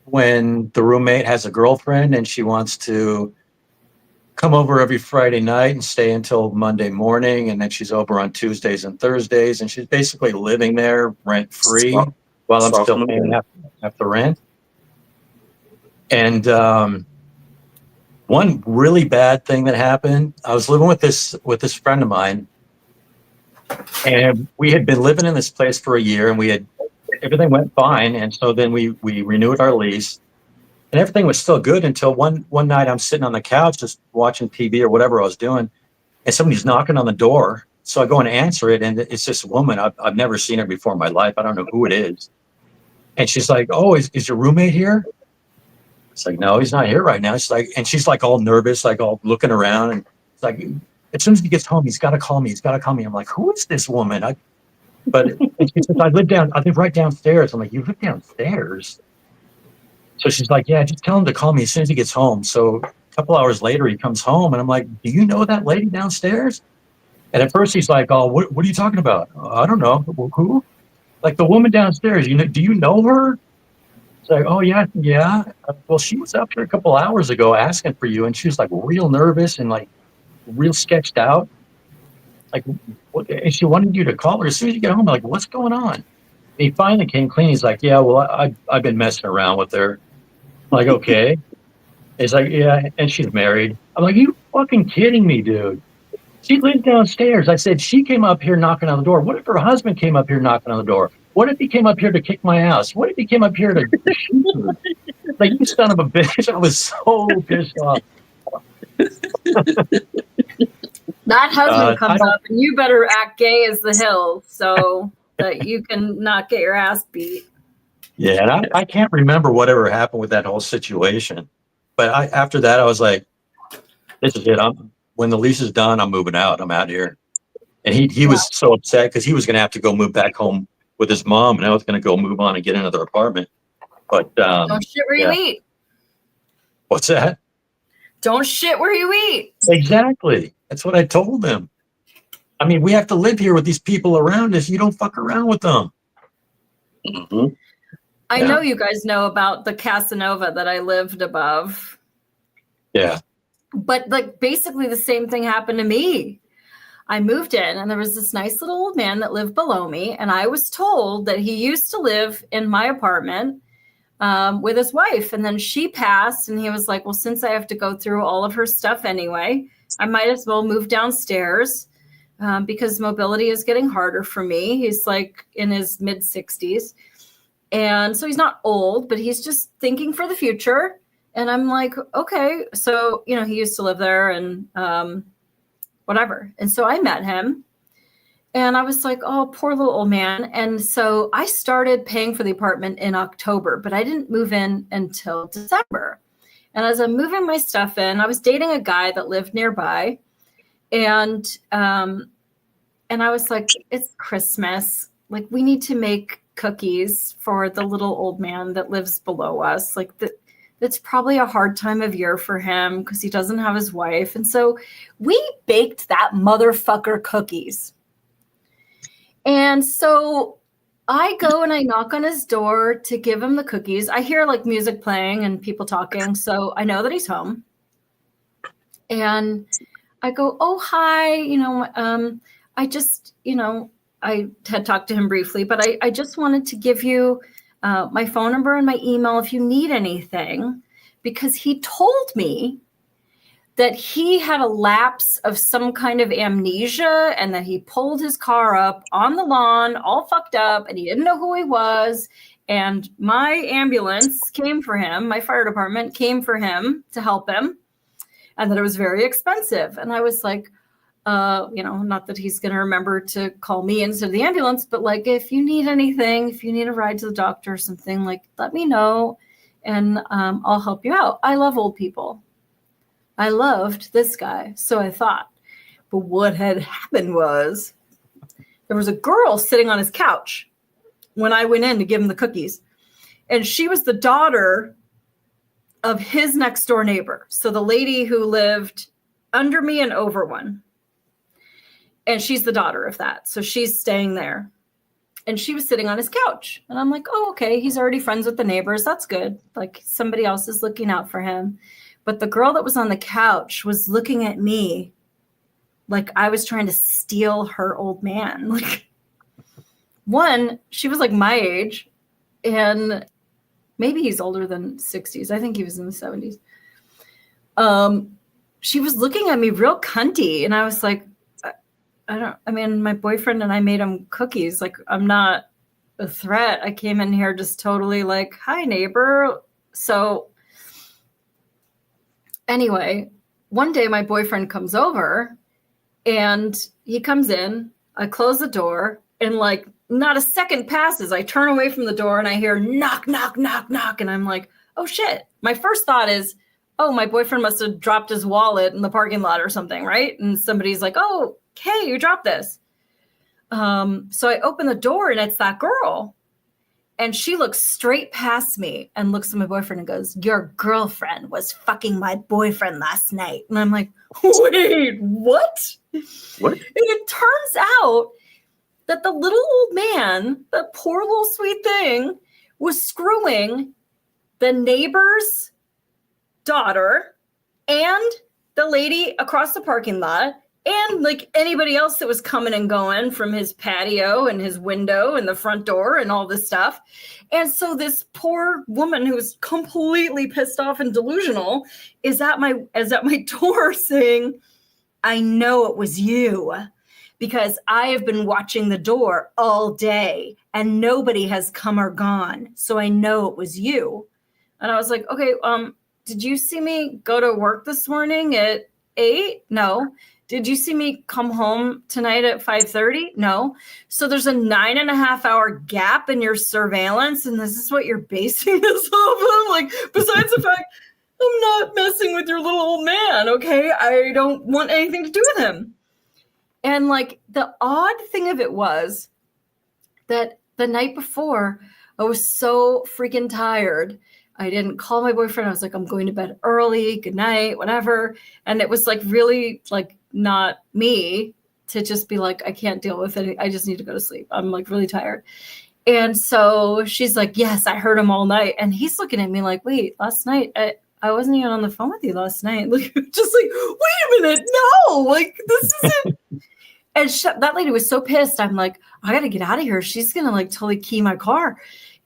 when the roommate has a girlfriend and she wants to come over every Friday night and stay until Monday morning, and then she's over on Tuesdays and Thursdays, and she's basically living there rent free while I'm still paying half the rent. And one really bad thing that happened, I was living with this friend of mine, and we had been living in this place for a year, and everything went fine. And so then we renewed our lease, and everything was still good until one night I'm sitting on the couch just watching TV or whatever I was doing, and somebody's knocking on the door. So I go and answer it, and it's this woman. I've never seen her before in my life. I don't know who it is. And she's like, "Oh, is your roommate here?" It's like, "No, he's not here right now." She's like, and she's like all nervous, like all looking around, and it's like, as soon as he gets home, he's got to call me. He's got to call me. I'm like, "Who is this woman?" And she says, I live right downstairs. I'm like, "You live downstairs?" So she's like, "Yeah, just tell him to call me as soon as he gets home." So a couple hours later, he comes home, and I'm like, "Do you know that lady downstairs?" And at first he's like, "Oh, what are you talking about?" "I don't know." "Well, who?" "Like the woman downstairs. Do you know her?" It's like, "Oh, yeah, yeah. Well, she was up here a couple hours ago asking for you," and she was like real nervous and like real sketched out. Like, what? And she wanted you to call her as soon as you get home. I'm like, "What's going on?" And he finally came clean. He's like, "Yeah, well, I've been messing around with her." I'm like, "Okay." He's like, "Yeah, and she's married." I'm like, "You fucking kidding me, dude? She lives downstairs." I said, "She came up here knocking on the door. What if her husband came up here knocking on the door? What if he came up here to kick my ass? What if he came up here to shoot me?" Like, you son of a bitch. I was so pissed off.
That husband
I
comes
don't-
up, and you better act gay as the hills so that you can not get your ass beat.
Yeah, and I can't remember whatever happened with that whole situation. But after that, I was like, "This is it. When the lease is done, I'm moving out. I'm out here." And he was so upset because he was going to have to go move back home with his mom, and I was going to go move on and get another apartment. But
Don't shit where you eat.
what's that?
Don't shit where you eat.
Exactly. That's what I told him. I mean, we have to live here with these people around us. You don't fuck around with them.
Mm-hmm.
I
Yeah.
know you guys know about the Casanova that I lived above,
Yeah.
but like basically the same thing happened to me. I moved in and there was this nice little old man that lived below me, and I was told that he used to live in my apartment with his wife, and then she passed, and he was like, "Well, since I have to go through all of her stuff anyway, I might as well move downstairs because mobility is getting harder for me." He's like in his mid 60s. And so he's not old, but he's just thinking for the future. And I'm like, okay. So, you know, he used to live there and whatever. And so I met him and I was like, oh, poor little old man. And so I started paying for the apartment in October, but I didn't move in until December. And as I'm moving my stuff in, I was dating a guy that lived nearby. And I was like, it's Christmas. Like, we need to make cookies for the little old man that lives below us. Like, that's probably a hard time of year for him because he doesn't have his wife. And so we baked that motherfucker cookies. And so I go and I knock on his door to give him the cookies. I hear like music playing and people talking. So I know that he's home. And I go, "Oh, hi. I just, I had talked to him briefly, but I just wanted to give you my phone number and my email if you need anything, because he told me that he had a lapse of some kind of amnesia and that he pulled his car up on the lawn all fucked up and he didn't know who he was. And my ambulance came for him. My fire department came for him to help him, and that it was very expensive. And I was like, not that he's going to remember to call me instead of the ambulance, but like, if you need anything, if you need a ride to the doctor or something, like, let me know and I'll help you out. I love old people. I loved this guy. So I thought, but what had happened was there was a girl sitting on his couch when I went in to give him the cookies. And she was the daughter of his next door neighbor. So the lady who lived under me and over one. And she's the daughter of that. So she's staying there. And she was sitting on his couch. And I'm like, oh, okay, he's already friends with the neighbors. That's good. Like, somebody else is looking out for him. But the girl that was on the couch was looking at me like I was trying to steal her old man. Like, one, she was like my age, and maybe he's older than 60s. I think he was in the 70s. She was looking at me real cunty, and I was like, my boyfriend and I made him cookies. Like, I'm not a threat. I came in here just totally like, hi, neighbor. So anyway, one day my boyfriend comes over, and he comes in. I close the door, and like, not a second passes. I turn away from the door and I hear knock, knock, knock, knock. And I'm like, oh shit. My first thought is, oh, my boyfriend must have dropped his wallet in the parking lot or something, right? And somebody's like, oh, hey, you dropped this. So I open the door and it's that girl. And she looks straight past me and looks at my boyfriend and goes, your girlfriend was fucking my boyfriend last night. And I'm like, wait, what?
What?
And it turns out that the little old man, that poor little sweet thing, was screwing the neighbor's daughter and the lady across the parking lot and like anybody else that was coming and going from his patio and his window and the front door and all this stuff. And so this poor woman who was completely pissed off and delusional is at my door saying, I know it was you, because I have been watching the door all day and nobody has come or gone. So I know it was you. And I was like, okay, did you see me go to work this morning at 8? No. Did you see me come home tonight at 5:30? No. So there's a 9.5 hour gap in your surveillance. And this is what you're basing this off of? Like, besides the fact I'm not messing with your little old man. Okay. I don't want anything to do with him. And like, the odd thing of it was that the night before, I was so freaking tired. I didn't call my boyfriend. I was like, I'm going to bed early. Good night, whatever. And it was like really like not me to just be like, I can't deal with it. I just need to go to sleep. I'm like really tired. And so she's like, yes, I heard him all night. And he's looking at me like, wait, last night, I wasn't even on the phone with you last night. Like, just like, wait a minute. No, like, this isn't. And that lady was so pissed. I'm like, I got to get out of here. She's going to like totally key my car.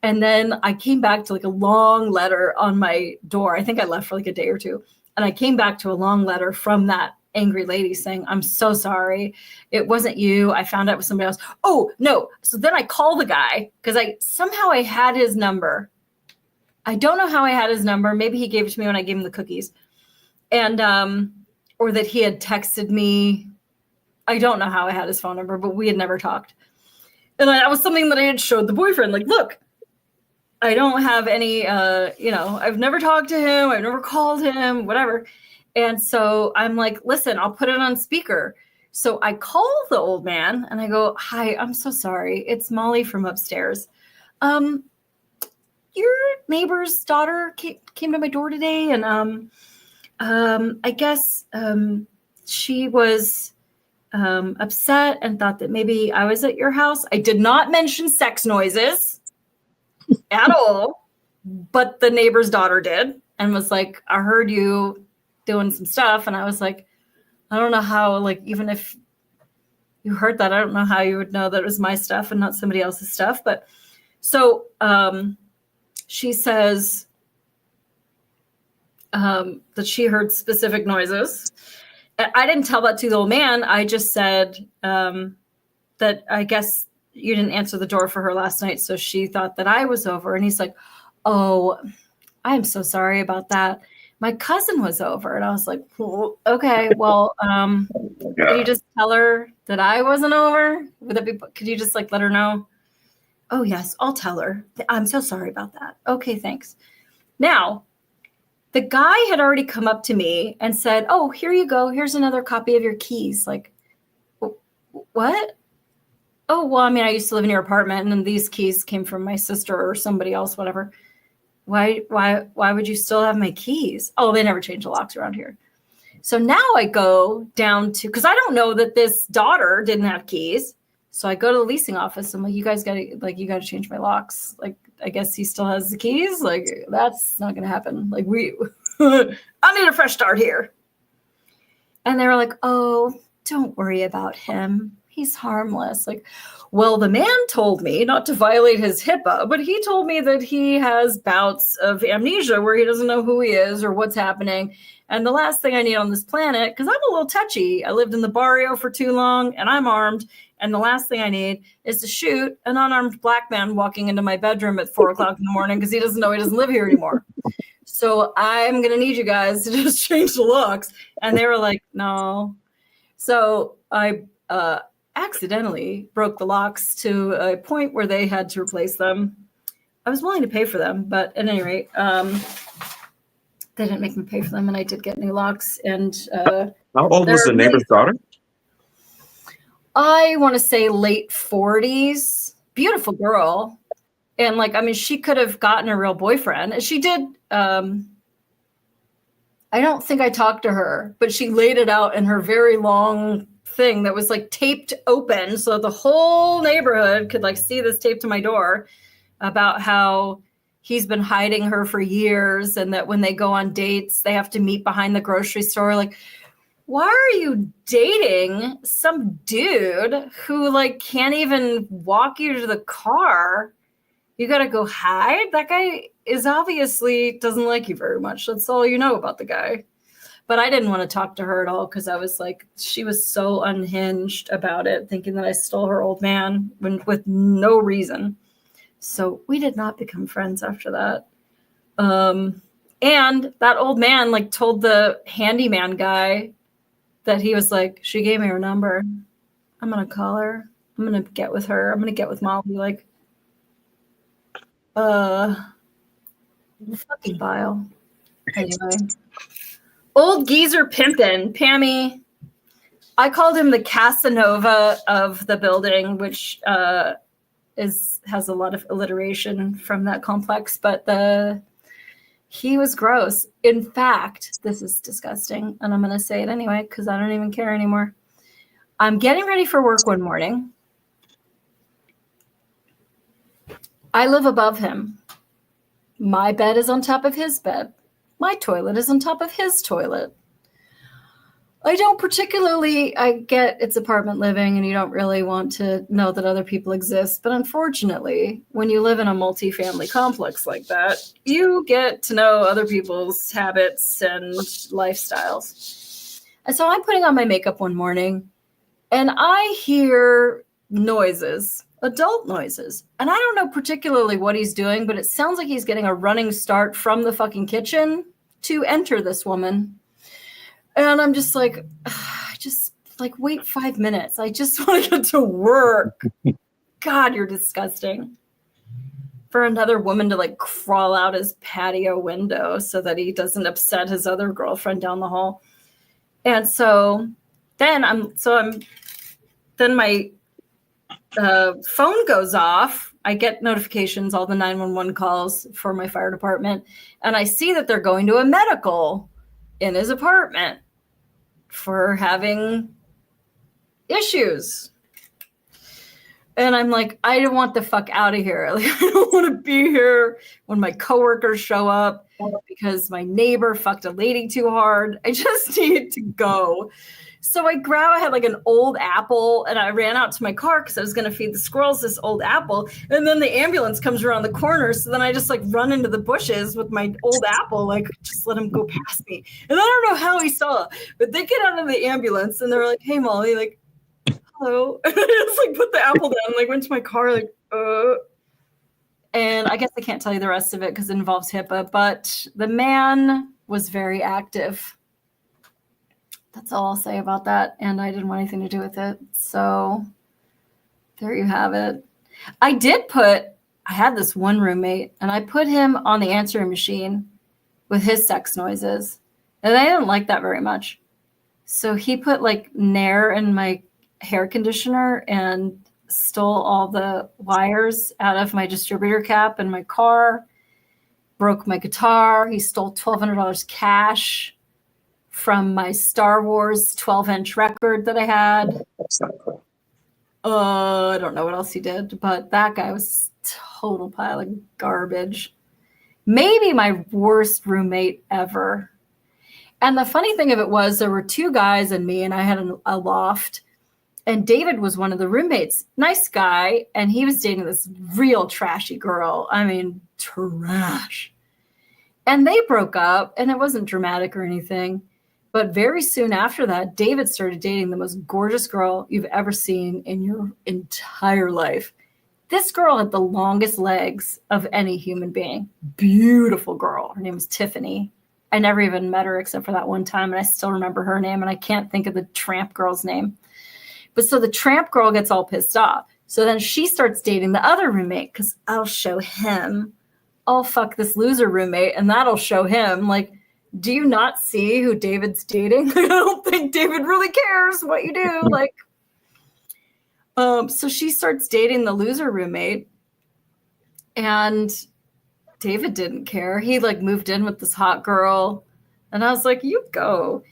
And then I came back to like a long letter on my door. I think I left for like a day or two. And I came back to a long letter from that angry lady saying, I'm so sorry. It wasn't you. I found out it was somebody else. Oh, no. So then I call the guy because I had his number. I don't know how I had his number. Maybe he gave it to me when I gave him the cookies. And, or that he had texted me. I don't know how I had his phone number, but we had never talked. And that was something that I had showed the boyfriend. Like, look, I don't have any, I've never talked to him. I've never called him, whatever. And so I'm like, listen, I'll put it on speaker. So I call the old man and I go, hi, I'm so sorry. It's Molly from upstairs. Your neighbor's daughter came to my door today. And I guess she was upset and thought that maybe I was at your house. I did not mention sex noises at all, but the neighbor's daughter did and was like, I heard you doing some stuff. And I was like, I don't know how, like, even if you heard that, I don't know how you would know that it was my stuff and not somebody else's stuff. But so she says that she heard specific noises. I didn't tell that to the old man. I just said that I guess you didn't answer the door for her last night, so she thought that I was over. And he's like, oh, I'm so sorry about that. My cousin was over. And I was like, well, okay, well, could you just tell her that I wasn't over? Could you just like let her know? Oh, yes, I'll tell her. I'm so sorry about that. Okay, thanks. Now, the guy had already come up to me and said, oh, here you go. Here's another copy of your keys. Like, what? Oh, well, I mean, I used to live in your apartment and these keys came from my sister or somebody else, whatever. Why would you still have my keys? Oh, they never change the locks around here. So now I go down to, because I don't know that this daughter didn't have keys. So I go to the leasing office. I'm like, you guys got to change my locks. Like, I guess he still has the keys. Like, that's not going to happen. Like, I need a fresh start here. And they were like, oh, don't worry about him. He's harmless. Like, well, the man told me not to violate his HIPAA, but he told me that he has bouts of amnesia where he doesn't know who he is or what's happening. And the last thing I need on this planet, because I'm a little touchy, I lived in the barrio for too long and I'm armed. And the last thing I need is to shoot an unarmed black man walking into my bedroom at 4 o'clock in the morning because he doesn't know he doesn't live here anymore. So I'm going to need you guys to just change the locks. And they were like, no. So I accidentally broke the locks to a point where they had to replace them. I was willing to pay for them, but at any rate, they didn't make me pay for them, and I did get new locks. And
how old was the neighbor's daughter?
I want to say late 40s. Beautiful girl. And like, I mean, she could have gotten a real boyfriend. She did. I don't think I talked to her, but she laid it out in her very long thing that was like taped open so the whole neighborhood could like see this taped to my door about how he's been hiding her for years and that when they go on dates, they have to meet behind the grocery store. Like, why are you dating some dude who like can't even walk you to the car? You got to go hide? That guy is obviously doesn't like you very much. That's all you know about the guy. But I didn't want to talk to her at all because I was like, she was so unhinged about it, thinking that I stole her old man with no reason. So we did not become friends after that. And that old man like told the handyman guy that he was like, she gave me her number. I'm going to call her. I'm going to get with her. I'm going to get with Molly. Like, fucking vile. Anyway. Old geezer pimpin', Pammy. I called him the Casanova of the building, which has a lot of alliteration from that complex, but he was gross. In fact, this is disgusting, and I'm going to say it anyway because I don't even care anymore. I'm getting ready for work one morning. I live above him. My bed is on top of his bed. My toilet is on top of his toilet. I get it's apartment living and you don't really want to know that other people exist. But unfortunately, when you live in a multifamily complex like that, you get to know other people's habits and lifestyles. And so I'm putting on my makeup one morning and I hear noises, adult noises. And I don't know particularly what he's doing, but it sounds like he's getting a running start from the fucking kitchen to enter this woman. And I'm just like, wait 5 minutes. I just want to get to work. God, you're disgusting. For another woman to like crawl out his patio window so that he doesn't upset his other girlfriend down the hall. And so then my phone goes off. I get notifications, all the 911 calls for my fire department. And I see that they're going to a medical in his apartment for having issues. And I'm like, I don't want the fuck out of here. Like, I don't want to be here when my coworkers show up because my neighbor fucked a lady too hard. I just need to go. So I had like an old apple and I ran out to my car because I was going to feed the squirrels this old apple. And then the ambulance comes around the corner. So then I just like run into the bushes with my old apple, like just let him go past me. And I don't know how he saw, but they get out of the ambulance and they're like, hey, Molly, like, hello. And I just like put the apple down and like went to my car, like, And I guess I can't tell you the rest of it because it involves HIPAA, but the man was very active. That's all I'll say about that. And I didn't want anything to do with it. So there you have it. I had this one roommate and I put him on the answering machine with his sex noises. And I didn't like that very much. So he put like Nair in my hair conditioner and stole all the wires out of my distributor cap in my car, broke my guitar. He stole $1,200 cash from my Star Wars 12-inch record that I had.
That's not cool.
I don't know what else he did, but that guy was a total pile of garbage. Maybe my worst roommate ever. And the funny thing of it was there were two guys and me, and I had a loft. And David was one of the roommates. Nice guy. And he was dating this real trashy girl. I mean, trash. And they broke up, and it wasn't dramatic or anything. But very soon after that, David started dating the most gorgeous girl you've ever seen in your entire life. This girl had the longest legs of any human being. Beautiful girl. Her name was Tiffany. I never even met her except for that one time, and I still remember her name, and I can't think of the tramp girl's name. But so the tramp girl gets all pissed off. So then she starts dating the other roommate because I'll show him. I'll fuck this loser roommate, and that'll show him, like, do you not see who David's dating? I don't think David really cares what you do. Like, so she starts dating the loser roommate, and David didn't care. He like moved in with this hot girl, and I was like, you go.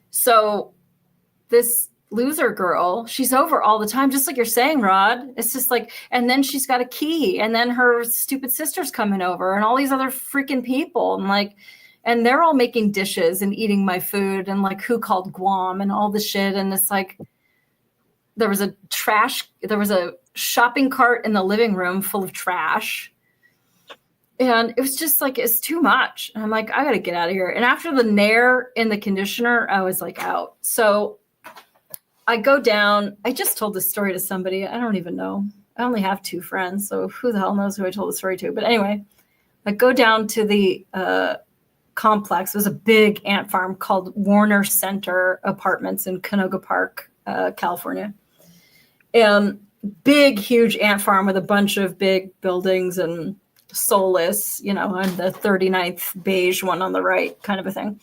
So this loser girl, she's over all the time, just like you're saying, Rod. It's just like, and then she's got a key, and then her stupid sister's coming over, and all these other freaking people, and like, and they're all making dishes and eating my food, and like, who called Guam and all the shit. And it's like, there was a shopping cart in the living room full of trash. And it was just like, it's too much. And I'm like, I got to get out of here. And after the Nair in the conditioner, I was like out. So I go down. I just told this story to somebody. I don't even know. I only have two friends. So who the hell knows who I told the story to? But anyway, I go down to the complex. It was a big ant farm called Warner Center Apartments in Canoga Park, California. And big, huge ant farm with a bunch of big buildings and soulless, you know, I'm the 39th beige one on the right kind of a thing.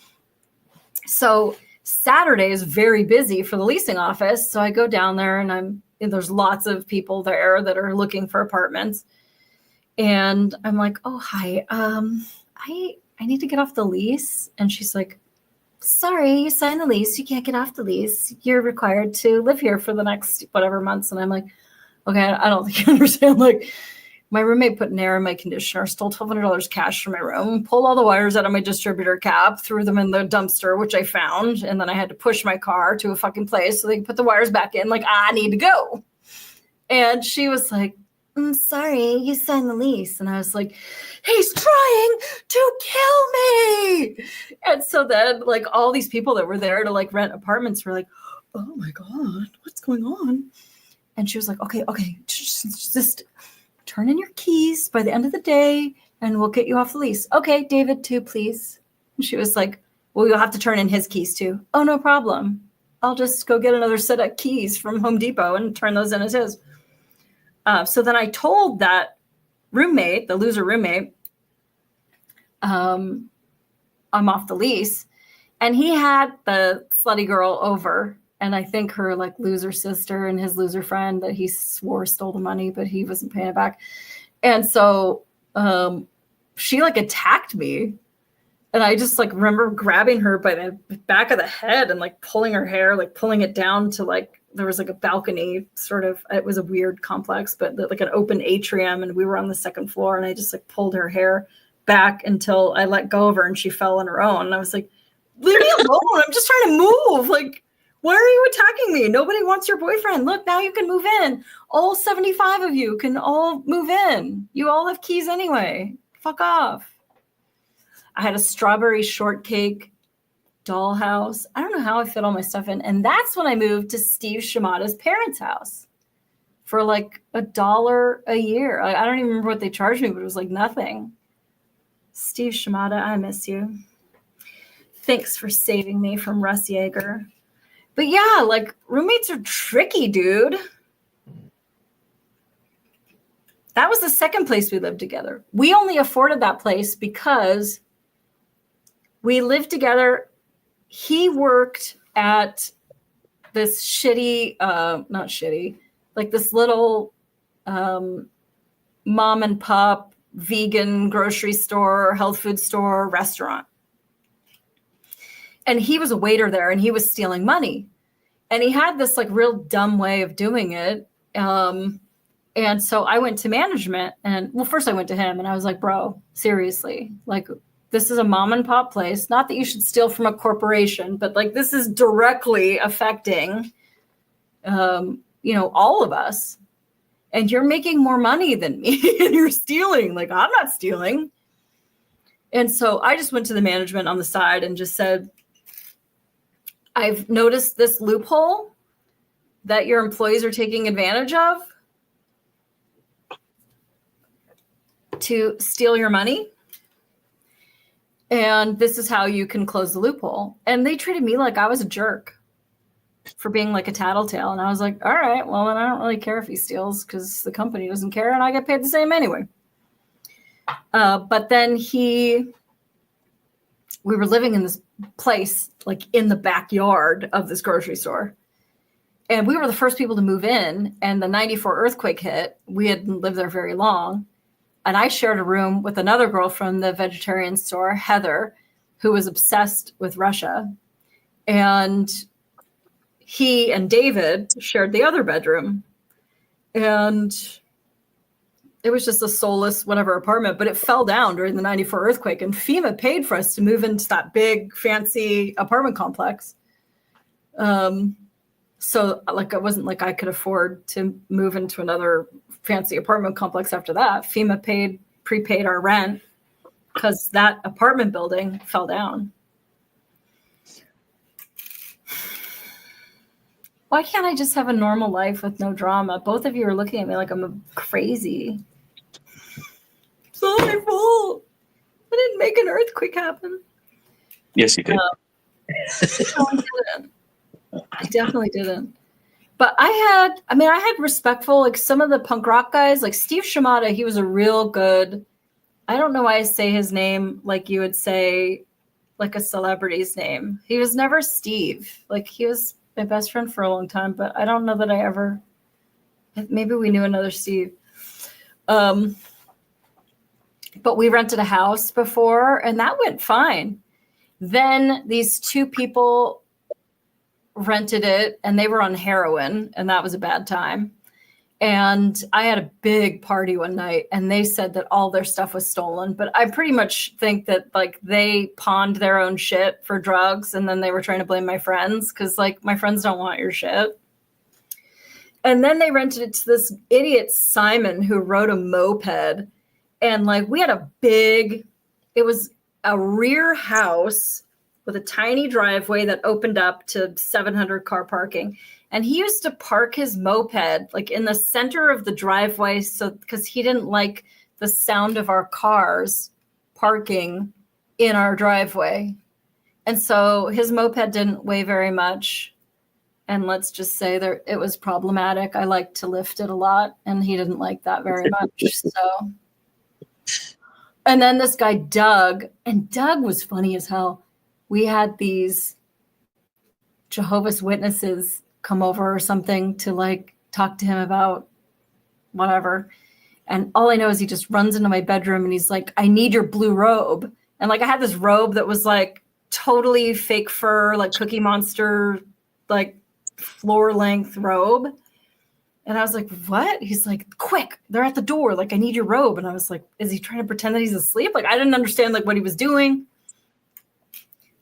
So Saturday is very busy for the leasing office. So I go down there and there's lots of people there that are looking for apartments. And I'm like, oh, hi, I need to get off the lease. And she's like, sorry, you signed the lease. You can't get off the lease. You're required to live here for the next whatever months. And I'm like, okay, I don't think you understand. Like, my roommate put Nair in my conditioner, stole $1,200 cash from my room, pulled all the wires out of my distributor cap, threw them in the dumpster, which I found. And then I had to push my car to a fucking place so they could put the wires back in. Like, I need to go. And she was like, I'm sorry, you signed the lease. And I was like, he's trying to kill me. And so then like all these people that were there to like rent apartments were like, oh my God, what's going on? And she was like, okay, just turn in your keys by the end of the day and we'll get you off the lease. Okay, David too, please. And she was like, well, you'll have to turn in his keys too. Oh, no problem. I'll just go get another set of keys from Home Depot and turn those in as his. So then I told that roommate, the loser roommate, I'm off the lease. And he had the slutty girl over. And I think her like loser sister and his loser friend that he swore stole the money, but he wasn't paying it back. And so she like attacked me. And I just like remember grabbing her by the back of the head and like pulling her hair, like pulling it down to like, there was like a balcony sort of, it was a weird complex, but like an open atrium. And we were on the second floor and I just like pulled her hair back until I let go of her and she fell on her own. And I was like, leave me alone. I'm just trying to move. Like, Why are you attacking me? Nobody wants your boyfriend. Look, now you can move in. All 75 of you can all move in. You all have keys anyway. Fuck off. I had a strawberry shortcake dollhouse. I don't know how I fit all my stuff in. And that's when I moved to Steve Shimada's parents' house for like $1 a year. I don't even remember what they charged me, but it was like nothing. Steve Shimada, I miss you. Thanks for saving me from Russ Yeager. But yeah, like roommates are tricky, dude. That was the second place we lived together. We only afforded that place because we lived together. He worked at this shitty, not shitty, like this little mom and pop vegan grocery store, health food store, restaurant. And he was a waiter there and he was stealing money. And he had this like real dumb way of doing it. And so I went to management and well, first I went to him and I was like, bro, seriously, like this is a mom and pop place. Not that you should steal from a corporation, but like this is directly affecting, all of us. And you're making more money than me and you're stealing. Like I'm not stealing. And so I just went to the management on the side and just said, I've noticed this loophole that your employees are taking advantage of to steal your money. And this is how you can close the loophole. And they treated me like I was a jerk for being like a tattletale. And I was like, all right, well, then I don't really care if he steals because the company doesn't care and I get paid the same anyway. But then we were living in this place, like in the backyard of this grocery store. And we were the first people to move in. And the 94 earthquake hit. We hadn't lived there very long. And I shared a room with another girl from the vegetarian store, Heather, who was obsessed with Russia. And he and David shared the other bedroom. And it was just a soulless whatever apartment, but it fell down during the 94 earthquake. And FEMA paid for us to move into that big, fancy apartment complex. So like, it wasn't like I could afford to move into another fancy apartment complex after that. FEMA prepaid our rent because that apartment building fell down. Why can't I just have a normal life with no drama? Both of you are looking at me like I'm crazy. It's all my fault. I didn't make an earthquake happen.
Yes, you did.
No, I didn't. I definitely didn't. But I had respectful, like some of the punk rock guys, like Steve Shimada, he was a real good, I don't know why I say his name like you would say like a celebrity's name. He was never Steve. Like he was my best friend for a long time, but I don't know that maybe we knew another Steve. But we rented a house before and that went fine. Then these two people rented it and they were on heroin and that was a bad time. And I had a big party one night and they said that all their stuff was stolen. But I pretty much think that like they pawned their own shit for drugs and then they were trying to blame my friends because like my friends don't want your shit. And then they rented it to this idiot Simon who rode a moped. And like we had it was a rear house with a tiny driveway that opened up to 700 car parking. And he used to park his moped like in the center of the driveway. So, because he didn't like the sound of our cars parking in our driveway. And so his moped didn't weigh very much. And let's just say it was problematic. I liked to lift it a lot and he didn't like that very much. So, and then this guy, Doug, and Doug was funny as hell. We had these Jehovah's Witnesses come over or something to like talk to him about whatever. And all I know is he just runs into my bedroom and he's like, I need your blue robe. And like, I had this robe that was like totally fake fur, like Cookie Monster, like floor length robe. And I was like, what? He's like, quick, they're at the door. Like, I need your robe. And I was like, is he trying to pretend that he's asleep? Like, I didn't understand like what he was doing.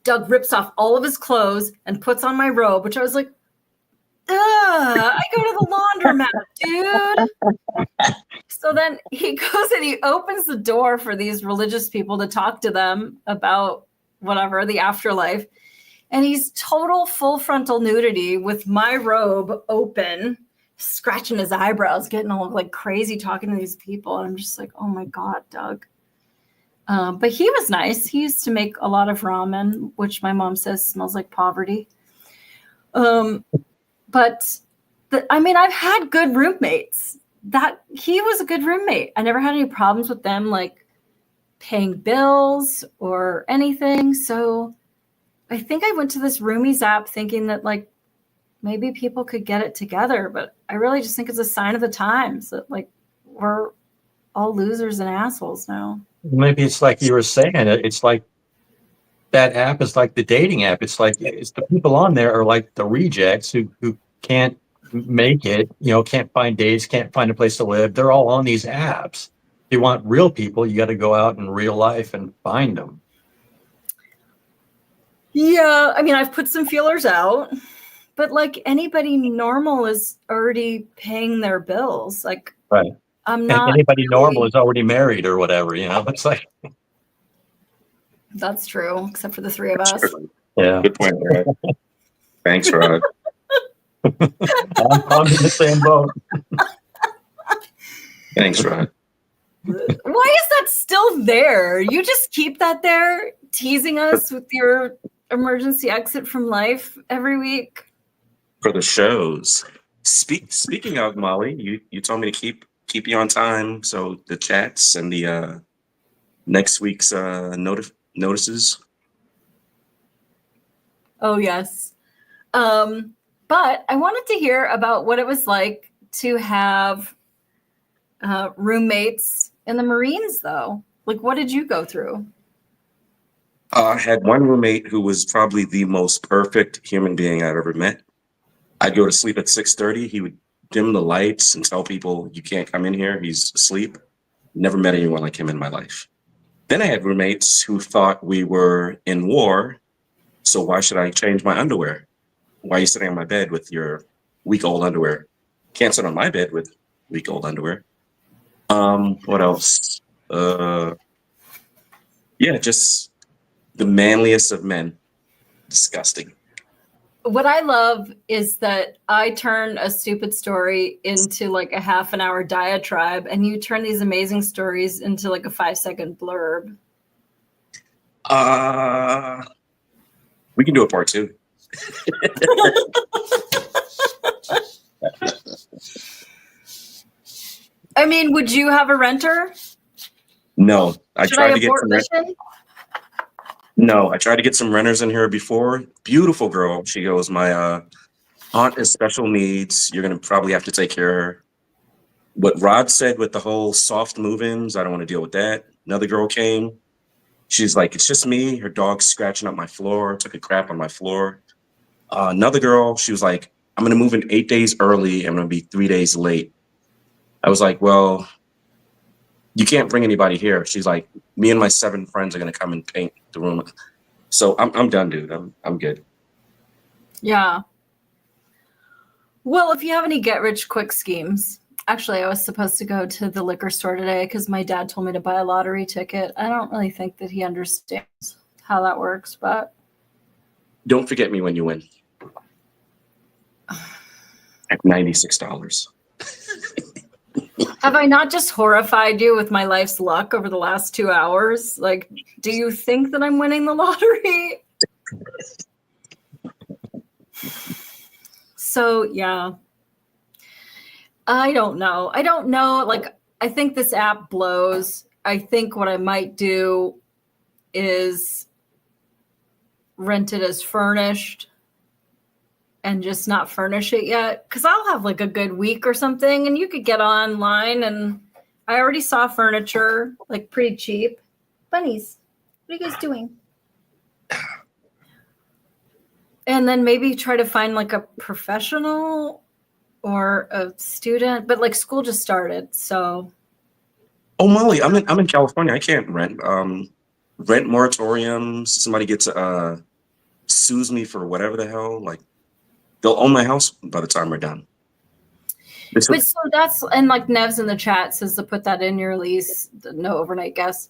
Doug rips off all of his clothes and puts on my robe, which I was like, I go to the laundromat, dude. So then he goes and he opens the door for these religious people to talk to them about whatever, the afterlife. And he's total full frontal nudity with my robe open, scratching his eyebrows, getting all like crazy talking to these people. And I'm just like, oh my God, Doug. But he was nice. He used to make a lot of ramen, which my mom says smells like poverty. But I've had good roommates. That he was a good roommate. I never had any problems with them, like paying bills or anything. So I think I went to this Roomies app thinking that like maybe people could get it together, but I really just think it's a sign of the times that like we're all losers and assholes now.
Maybe it's like you were saying, it's like that app is like the dating app. It's like it's the people on there are like the rejects who can't make it, can't find dates, can't find a place to live. They're all on these apps. If you want real people, you got to go out in real life and find them.
Yeah, I mean, I've put some feelers out, but like anybody normal is already paying their bills. Like,
right.
I'm not.
And anybody normal is already married or whatever, It's like.
That's true, except for the three of us.
Yeah.
Good point, Rod. Thanks, Rod.
I'm in the same boat.
Thanks, Rod.
Why is that still there? You just keep that there, teasing us with your emergency exit from life every week.
For the shows. Speaking of, Molly, you told me to keep you on time, so the chats and the next week's notices.
Oh yes. But I wanted to hear about what it was like to have roommates in the Marines, though. Like, what did you go through?
I had one roommate who was probably the most perfect human being I've ever met. I'd go to sleep at 6:30. He would dim the lights and tell people, you can't come in here. He's asleep. Never met anyone like him in my life. Then I had roommates who thought we were in war. So why should I change my underwear? Why are you sitting on my bed with your week-old underwear? Can't sit on my bed with week-old underwear. What else? Yeah, just the manliest of men. Disgusting.
What I love is that I turn a stupid story into like a half an hour diatribe, and you turn these amazing stories into like a 5-second blurb.
We can do a part 2.
I mean, would you have a renter?
No, I
Should
tried
I
to get
abort
some.
mission?
No, I tried to get some renters in here before. Beautiful girl. She goes, my aunt has special needs. You're gonna probably have to take care of her. What Rod said with the whole soft move-ins, I don't want to deal with that. Another girl came. She's like, it's just me. Her dog's scratching up my floor. Took a crap on my floor. Another girl, she was like, I'm gonna move in 8 days early. I'm gonna be 3 days late. I was like, well, you can't bring anybody here. She's like, me and my 7 friends are gonna come and paint the room. So I'm done, dude. I'm good.
Yeah. Well, if you have any get-rich-quick schemes, actually, I was supposed to go to the liquor store today because my dad told me to buy a lottery ticket. I don't really think that he understands how that works, but
Don't forget me when you win. At $96.
have I not just horrified you with my life's luck over the last 2 hours? Like, do you think that I'm winning the lottery? So, yeah. I don't know. Like, I think this app blows. I think what I might do is rent it as furnished and just not furnish it yet. Because I'll have like a good week or something, and you could get online, and I already saw furniture, like pretty cheap. Bunnies, what are you guys doing? And then maybe try to find like a professional or a student, but like school just started, so.
Oh, Molly, I'm in California. I can't rent. Rent moratoriums. Somebody gets sues me for whatever the hell, like they'll own my house by the time we're done. This
But so that's, and like Nev's in the chat says to put that in your lease, no overnight guests.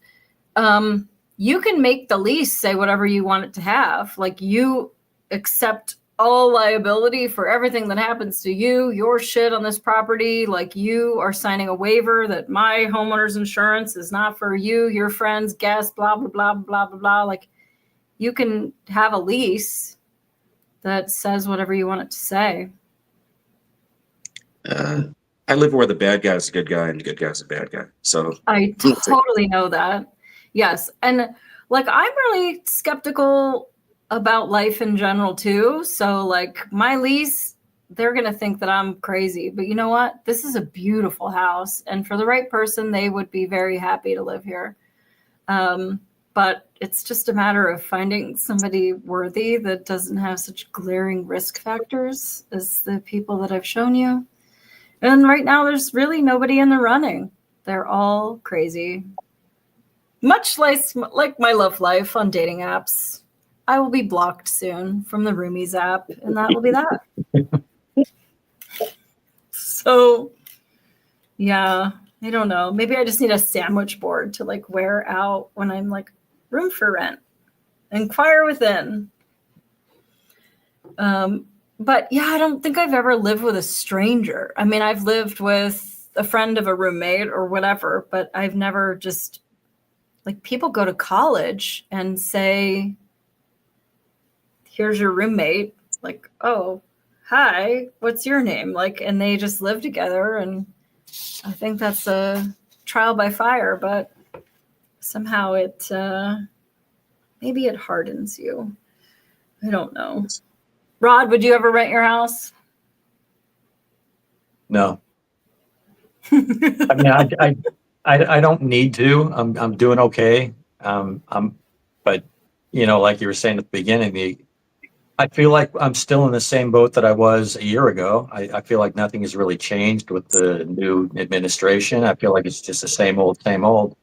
You can make the lease say whatever you want it to have. Like you accept all liability for everything that happens to you, your shit on this property. Like you are signing a waiver that my homeowner's insurance is not for you, your friends, guests, blah, blah, blah, blah, blah, blah. Like you can have a lease that says whatever you want it to say.
I live where the bad guy's a good guy and the good guy's a bad guy. So
I totally know that. Yes. And like, I'm really skeptical about life in general too. So like my lease, they're going to think that I'm crazy, but you know what? This is a beautiful house. And for the right person, they would be very happy to live here. But it's just a matter of finding somebody worthy that doesn't have such glaring risk factors as the people that I've shown you. And right now, there's really nobody in the running. They're all crazy. Much like my love life on dating apps. I will be blocked soon from the Roomies app, and that will be that. So, yeah, I don't know. Maybe I just need a sandwich board to like wear out when I'm like, room for rent. Inquire within. But yeah, I don't think I've ever lived with a stranger. I mean, I've lived with a friend of a roommate or whatever, but I've never just, like, people go to college and say, here's your roommate. Like, oh, hi, what's your name? Like, and they just live together. And I think that's a trial by fire, but somehow it, maybe it hardens you. I don't know. Rod, would you ever rent your house?
No. I mean, I don't need to. I'm doing okay. But you know, like you were saying at the beginning, I feel like I'm still in the same boat that I was a year ago. I feel like nothing has really changed with the new administration. I feel like it's just the same old, same old.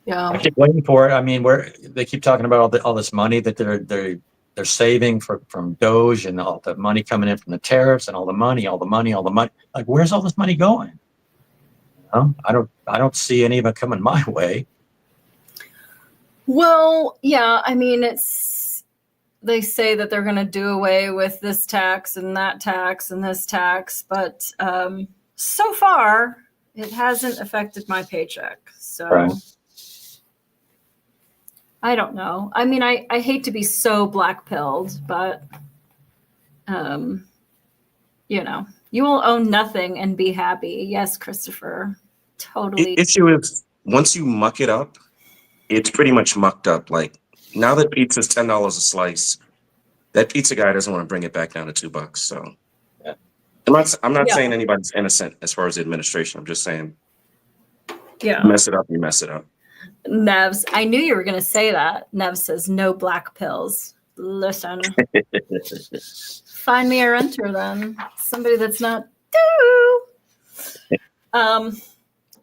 Yeah.
I keep waiting for it. I mean, where they keep talking about all this money that they're saving from Doge and all the money coming in from the tariffs and all the money. Like, where's all this money going? You know, I don't see any of it coming my way.
Well, yeah, I mean, they say that they're going to do away with this tax and that tax and this tax, but so far it hasn't affected my paycheck. So
Right.
I don't know. I mean, I hate to be so black-pilled, but you know, you will own nothing and be happy. Yes, Christopher, totally.
issue is once you muck it up, it's pretty much mucked up. Like now that pizza's $10 a slice, that pizza guy doesn't want to bring it back down to $2. So
Yeah.
I'm not
Yeah.
saying anybody's innocent as far as the administration. I'm just saying,
Yeah.
mess it up, you mess it up.
Nevs, I knew you were going to say that. Nev says no black pills. Listen, find me a renter then. Somebody that's not.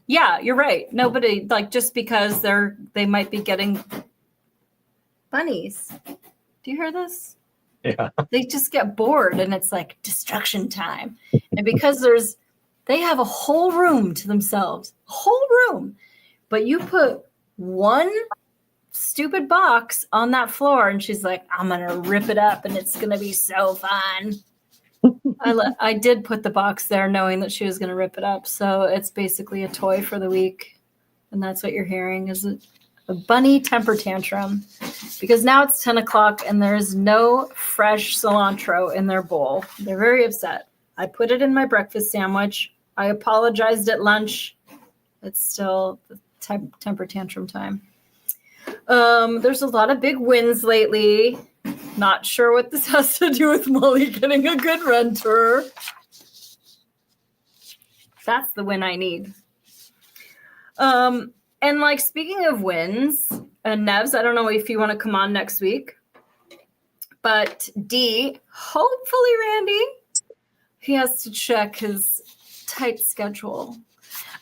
Yeah, you're right. Nobody, like, just because they might be getting bunnies. Do you hear this?
Yeah.
They just get bored and it's like destruction time. And because they have a whole room to themselves, whole room, but you put one stupid box on that floor and she's like, I'm going to rip it up and it's going to be so fun. I did put the box there knowing that she was going to rip it up. So it's basically a toy for the week. And that's what you're hearing is a bunny temper tantrum because now it's 10 o'clock and there's no fresh cilantro in their bowl. They're very upset. I put it in my breakfast sandwich. I apologized at lunch. It's still the temper tantrum time. There's a lot of big wins lately. Not sure what this has to do with Molly getting a good renter. That's the win I need. And like, speaking of wins, Nevs, I don't know if you want to come on next week, but D, hopefully Randy, he has to check his tight schedule.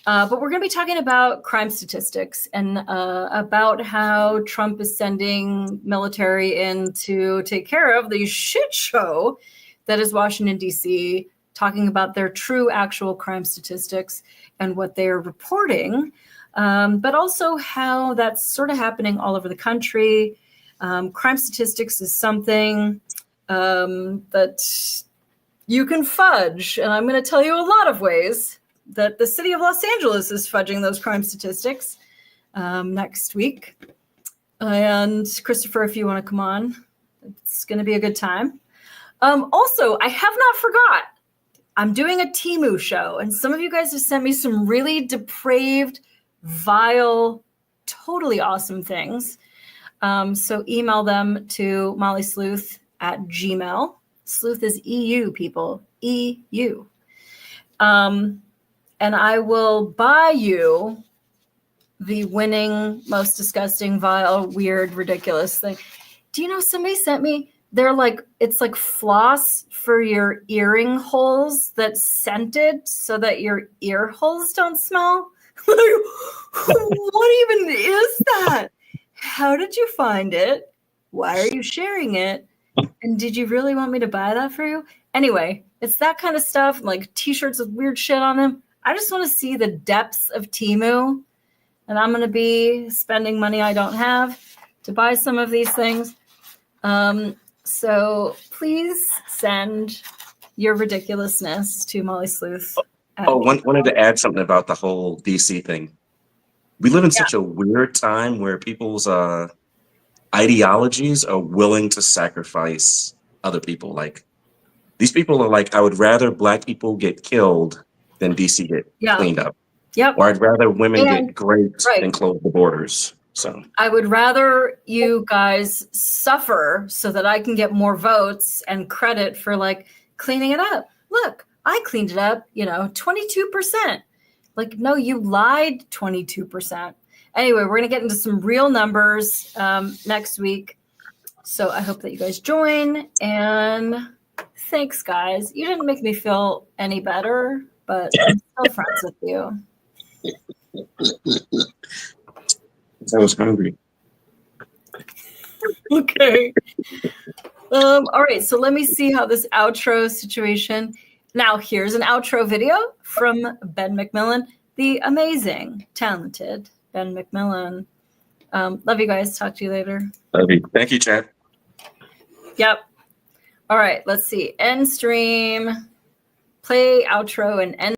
But we're going to be talking about crime statistics and about how Trump is sending military in to take care of the shit show that is Washington, D.C., talking about their true actual crime statistics and what they're reporting, but also how that's sort of happening all over the country. Crime statistics is something that you can fudge, and I'm going to tell you a lot of ways that the city of Los Angeles is fudging those crime statistics next week. And Christopher, if you want to come on, it's going to be a good time. Also, I have not forgot, I'm doing a Temu show, and some of you guys have sent me some really depraved, vile, totally awesome things. So email them to mollysleuth@gmail. Sleuth is EU, people, EU. And I will buy you the winning, most disgusting, vile, weird, ridiculous thing. Do you know somebody sent me? They're like, it's like floss for your earring holes that's scented so that your ear holes don't smell. Like, what even is that? How did you find it? Why are you sharing it? And did you really want me to buy that for you? Anyway, it's that kind of stuff, like t-shirts with weird shit on them. I just want to see the depths of Temu, and I'm going to be spending money I don't have to buy some of these things. So please send your ridiculousness to Molly Sleuth.
Wanted to add something about the whole DC thing. We live in such a weird time where people's ideologies are willing to sacrifice other people. Like, these people are like, I would rather Black people get killed than DC get cleaned up.
Yep.
Or I'd rather women get raped and close the borders. So
I would rather you guys suffer so that I can get more votes and credit for like cleaning it up. Look, I cleaned it up, 22%. Like, no, you lied 22%. Anyway, we're going to get into some real numbers next week. So I hope that you guys join. And thanks, guys. You didn't make me feel any better, but I'm still friends with you.
I was hungry.
Okay. All right. So let me see how this outro situation. Now, here's an outro video from Ben McMillan, the amazing, talented Ben McMillan. Love you guys. Talk to you later.
Love you. Thank you, chat.
Yep. All right. Let's see. End stream, play outro, and end.